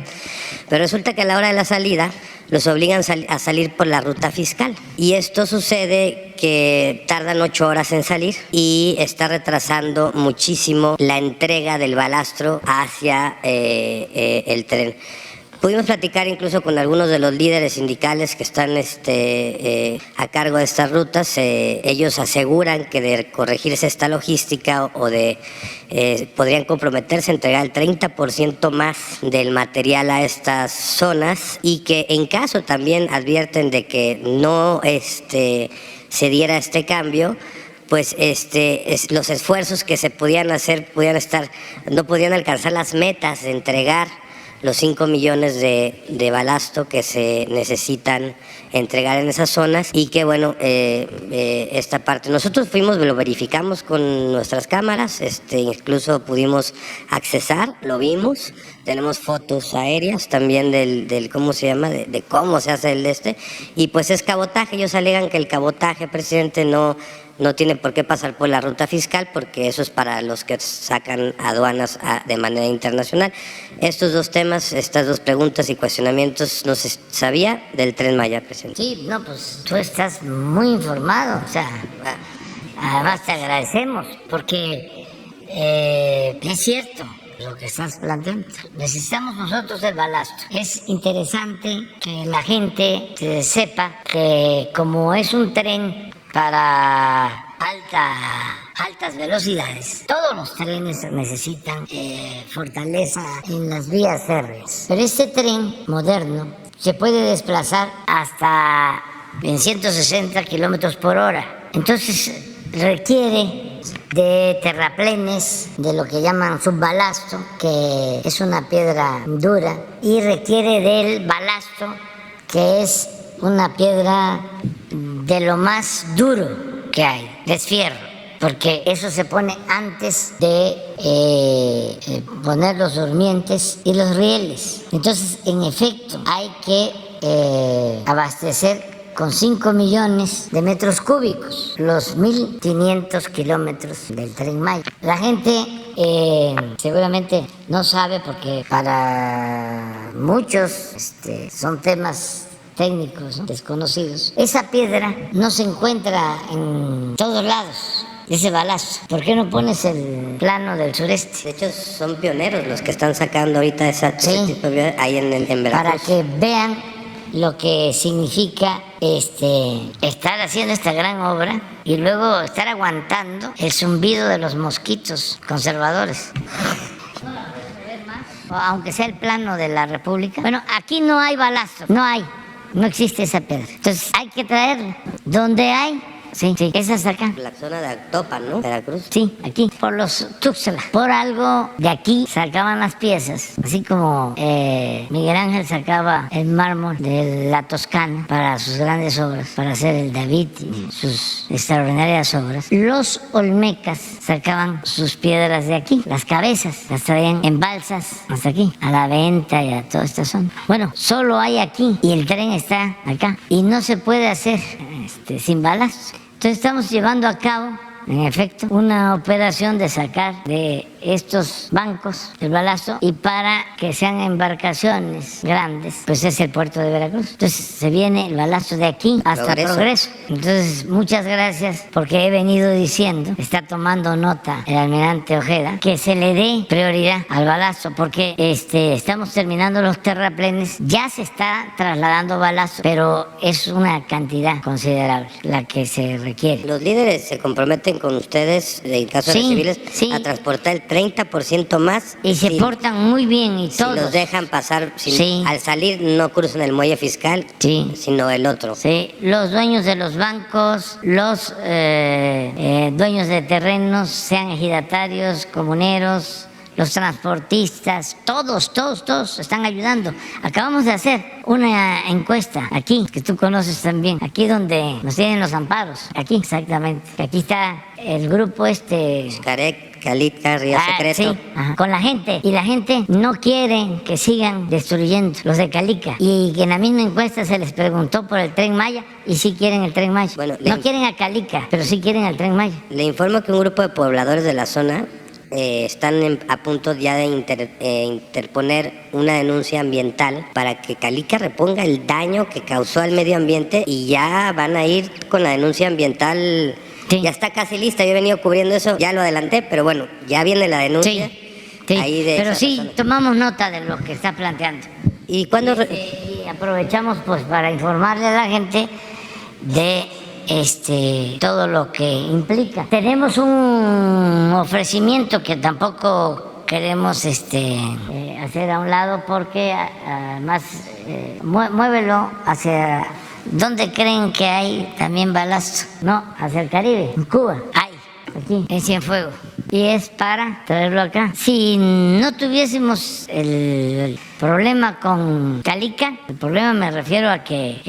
pero resulta que a la hora de la salida los obligan a salir por la ruta fiscal, y esto sucede que tardan 8 horas en salir y está retrasando muchísimo la entrega del balastro hacia el tren. Pudimos platicar incluso con algunos de los líderes sindicales que están a cargo de estas rutas. Ellos aseguran que de corregirse esta logística podrían comprometerse a entregar el 30% más del material a estas zonas, y que en caso también advierten de que no se diera este cambio, pues los esfuerzos que se podían hacer no podían alcanzar las metas de entregar los 5 millones de balasto que se necesitan entregar en esas zonas, y que bueno, esta parte nosotros lo verificamos con nuestras cámaras, incluso pudimos accesar, lo vimos, tenemos fotos aéreas también del ¿cómo se llama? De cómo se hace y pues es cabotaje. Ellos alegan que el cabotaje, presidente, no tiene por qué pasar por la ruta fiscal, porque eso es para los que sacan aduanas de manera internacional. Estos dos temas, estas dos preguntas y cuestionamientos, no se sabía del Tren Maya, presidente.
Sí, no, pues tú estás muy informado, o sea, además te agradecemos, porque es cierto lo que estás planteando. Necesitamos nosotros el balasto. Es interesante que la gente sepa que como es un tren para altas velocidades, todos los trenes necesitan fortaleza en las vías férreas, pero este tren moderno se puede desplazar hasta en 160 kilómetros por hora. Entonces requiere de terraplenes, de lo que llaman subbalasto, que es una piedra dura, y requiere del balasto, que es una piedra de lo más duro que hay, desfierro, porque eso se pone antes de poner los durmientes y los rieles. Entonces, en efecto, hay que abastecer con 5 millones de metros cúbicos los 1.500 kilómetros del Tren Maya. La gente seguramente no sabe, porque para muchos son temas técnicos, ¿no?, desconocidos. Esa piedra no se encuentra en todos lados, ese balasto. ¿Por qué no pones el plano del sureste?
De hecho, son pioneros los que están sacando ahorita ese tipo de ahí en Veracruz.
Para que vean lo que significa estar haciendo esta gran obra y luego estar aguantando el zumbido de los mosquitos conservadores. Aunque sea el plano de la República. Bueno, aquí no hay balasto, no existe esa piedra. Entonces hay que traerla. ¿Dónde hay? Sí, esa es acá.
La zona de Actopan, ¿no? Veracruz.
Sí, aquí, por los Tuxtla. Por algo de aquí sacaban las piezas, así como Miguel Ángel sacaba el mármol de la Toscana para sus grandes obras, para hacer el David y sus extraordinarias obras. Los olmecas sacaban sus piedras de aquí, las cabezas, las traían en balsas hasta aquí, a la Venta y a toda esta zona. Bueno, solo hay aquí y el tren está acá, y no se puede hacer sin balas. Entonces estamos llevando a cabo, en efecto, una operación de sacar de estos bancos, el balazo, y para que sean embarcaciones grandes, pues es el puerto de Veracruz. Entonces se viene el balazo de aquí hasta Progreso. Entonces, muchas gracias, porque he venido diciendo, está tomando nota el almirante Ojeda, que se le dé prioridad al balazo, porque estamos terminando los terraplenes, ya se está trasladando balazo, pero es una cantidad considerable la que se requiere.
Los líderes se comprometen con ustedes, en caso de civiles, a transportar el 30% más.
Y se portan muy bien y todos.
Si los dejan pasar, al salir no cruzan el muelle fiscal, sino el otro.
Sí, los dueños de los bancos, los dueños de terrenos, sean ejidatarios, comuneros, los transportistas, todos están ayudando. Acabamos de hacer una encuesta aquí, que tú conoces también, aquí donde nos tienen los amparos, aquí exactamente. Aquí está el grupo
Xcarec, Calica, Río Secreto.
Sí, con la gente. Y la gente no quiere que sigan destruyendo los de Calica. Y en la misma encuesta se les preguntó por el Tren Maya y sí quieren el Tren Maya. Bueno, no quieren a Calica, pero sí quieren el Tren Maya.
Le informo que un grupo de pobladores de la zona están a punto ya de interponer una denuncia ambiental para que Calica reponga el daño que causó al medio ambiente, y ya van a ir con la denuncia ambiental. Sí. Ya está casi lista, yo he venido cubriendo eso, ya lo adelanté, pero bueno, ya viene la denuncia.
Sí. Ahí de pero sí, persona. Tomamos nota de lo que está planteando.
¿Y cuándo?
Y aprovechamos pues para informarle a la gente de todo lo que implica. Tenemos un ofrecimiento que tampoco queremos hacer a un lado, porque además muévelo hacia donde creen que hay también balazo, no, hacia el Caribe, en Cuba, hay, aquí, en Cienfuegos, y es para traerlo acá. Si no tuviésemos el problema con Calica, el problema me refiero a que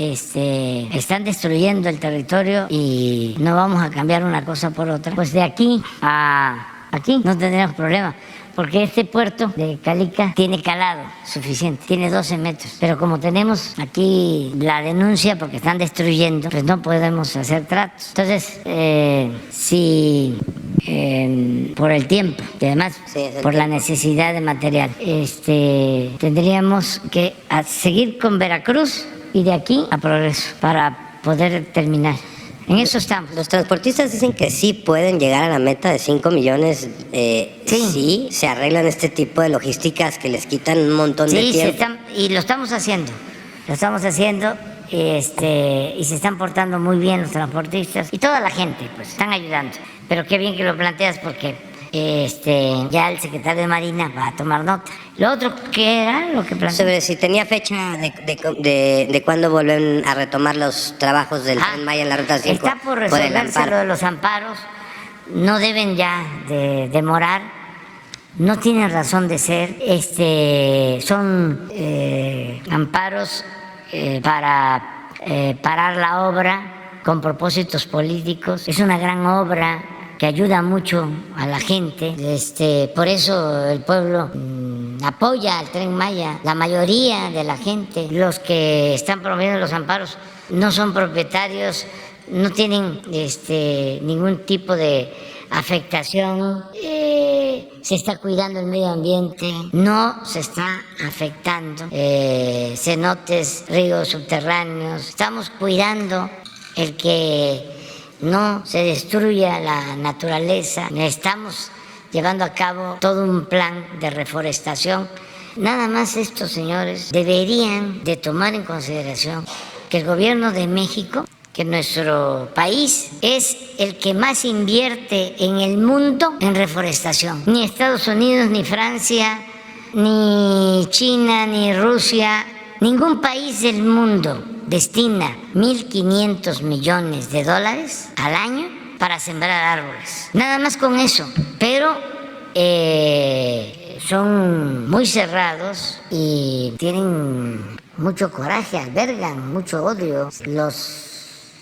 están destruyendo el territorio y no vamos a cambiar una cosa por otra, pues de aquí a aquí no tendremos problema, porque este puerto de Calica tiene calado suficiente, tiene 12 metros. Pero como tenemos aquí la denuncia porque están destruyendo, pues no podemos hacer tratos. Entonces, si por el tiempo y además por la necesidad de material, tendríamos que seguir con Veracruz y de aquí a Progreso para poder terminar. En eso estamos.
Los transportistas dicen que sí pueden llegar a la meta de 5 millones sí se arreglan este tipo de logísticas que les quitan un montón de tiempo.
Y lo estamos haciendo. Lo estamos haciendo y se están portando muy bien los transportistas y toda la gente, pues están ayudando. Pero qué bien que lo planteas, porque ya el secretario de Marina va a tomar nota. Lo otro, ¿qué era lo que planteas?
Sobre si tenía fecha de cuándo vuelven a retomar los trabajos del Tren Maya en la Ruta 5.
Está por resolverse lo de los amparos. No deben ya de demorar. No tienen razón de ser. Son amparos para parar la obra con propósitos políticos. Es una gran obra que ayuda mucho a la gente. Por eso el pueblo apoya al Tren Maya. La mayoría de la gente, los que están promoviendo los amparos, no son propietarios, no tienen ningún tipo de afectación. Se está cuidando el medio ambiente, no se está afectando cenotes, ríos subterráneos. Estamos cuidando el que no se destruya la naturaleza. Estamos llevando a cabo todo un plan de reforestación. Nada más estos señores deberían de tomar en consideración que el gobierno de México, que nuestro país es el que más invierte en el mundo en reforestación. Ni Estados Unidos, ni Francia, ni China, ni Rusia, ningún país del mundo destina 1.500 millones de dólares al año para sembrar árboles. Nada más con eso. Pero son muy cerrados y tienen mucho coraje, albergan mucho odio. Los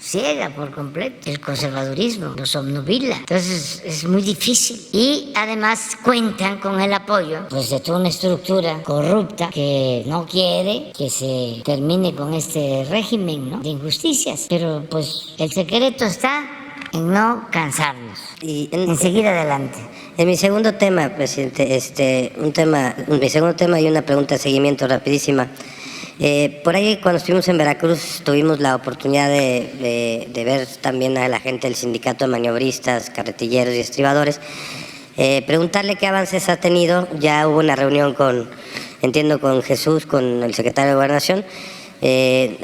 ciega por completo el conservadurismo, los obnubila. Entonces es muy difícil. Y además cuentan con el apoyo pues de toda una estructura corrupta que no quiere que se termine con este régimen, ¿no?, de injusticias. Pero pues el secreto está en no cansarnos y en seguir adelante.
En mi segundo tema, presidente, mi segundo tema y una pregunta de seguimiento rapidísima. Por ahí cuando estuvimos en Veracruz tuvimos la oportunidad de ver también a la gente del sindicato de maniobristas, carretilleros y estribadores, preguntarle qué avances ha tenido. Ya hubo una reunión con Jesús, con el secretario de Gobernación.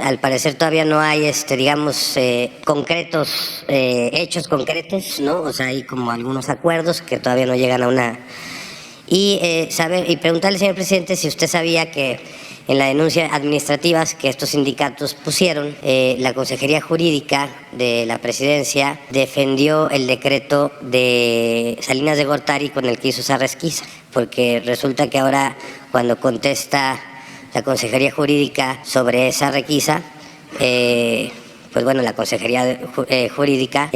Al parecer todavía no hay, digamos, concretos, hechos concretos, ¿no? O sea, hay como algunos acuerdos que todavía no llegan a una... Y preguntarle, señor presidente, si usted sabía que en la denuncia administrativa que estos sindicatos pusieron, la Consejería Jurídica de la Presidencia defendió el decreto de Salinas de Gortari con el que hizo esa resquisa, porque resulta que ahora cuando contesta la Consejería Jurídica sobre esa requisa, pues bueno, la Consejería Jurídica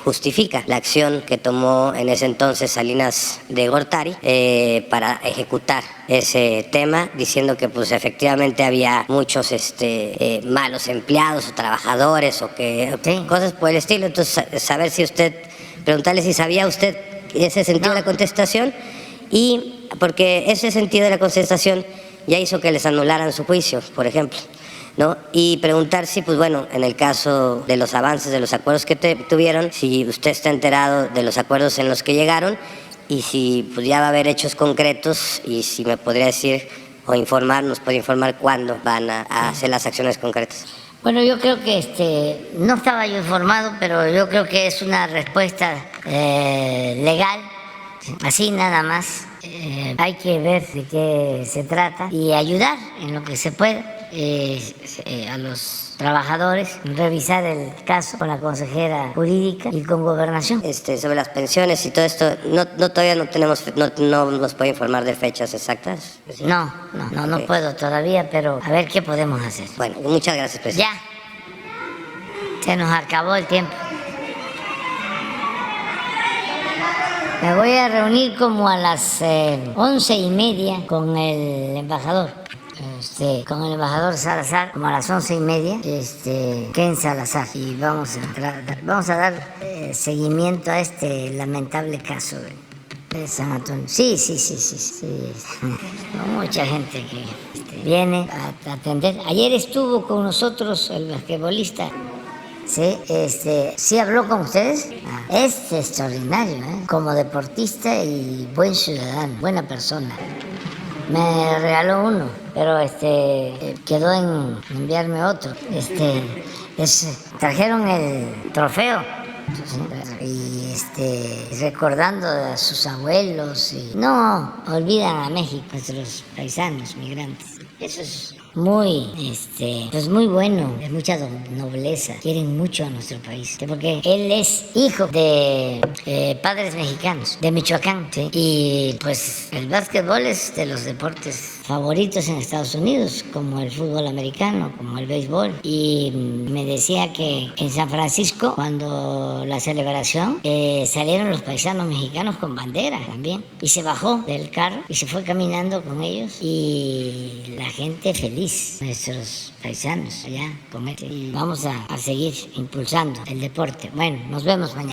justifica la acción que tomó en ese entonces Salinas de Gortari para ejecutar ese tema, diciendo que pues efectivamente había muchos malos empleados o trabajadores o que cosas por el estilo. Entonces, preguntarle si sabía usted ese sentido de la contestación, y porque ese sentido de la contestación ya hizo que les anularan su juicio, por ejemplo, ¿no? Y preguntar si, pues bueno, en el caso de los avances, de los acuerdos que tuvieron, si usted está enterado de los acuerdos en los que llegaron y si pues, ya va a haber hechos concretos, y si me podría decir o nos puede informar cuándo van a hacer las acciones concretas.
Bueno, yo creo que no estaba yo informado, pero yo creo que es una respuesta legal, así nada más. Hay que ver de qué se trata y ayudar en lo que se pueda a los trabajadores, revisar el caso con la consejera jurídica y con Gobernación.
Sobre las pensiones y todo esto, todavía no nos puede informar de fechas exactas.
No puedo todavía, pero a ver qué podemos hacer.
Bueno, muchas gracias, presidente.
Ya, se nos acabó el tiempo. Me voy a reunir como a las 11:30 con el embajador. Con el embajador Salazar, como a las 11:30, Ken Salazar, y vamos a dar seguimiento a este lamentable caso de San Antonio. Sí. Mucha gente que viene a atender. Ayer estuvo con nosotros el basquetbolista. Sí, ¿sí habló con ustedes? Es extraordinario, como deportista y buen ciudadano, buena persona. Me regaló uno, pero quedó en enviarme otro. Trajeron el trofeo y recordando a sus abuelos, y no olvidan a México, nuestros paisanos migrantes. Eso es muy bueno, de mucha nobleza. Quieren mucho a nuestro país, porque él es hijo de padres mexicanos, de Michoacán, ¿sí? Y pues el básquetbol es de los deportes favoritos en Estados Unidos, como el fútbol americano, como el béisbol. Y me decía que en San Francisco, cuando la celebración, salieron los paisanos mexicanos con bandera también, y se bajó del carro y se fue caminando con ellos, y la gente feliz, nuestros paisanos allá con él. Y vamos a seguir impulsando el deporte. Bueno, nos vemos mañana.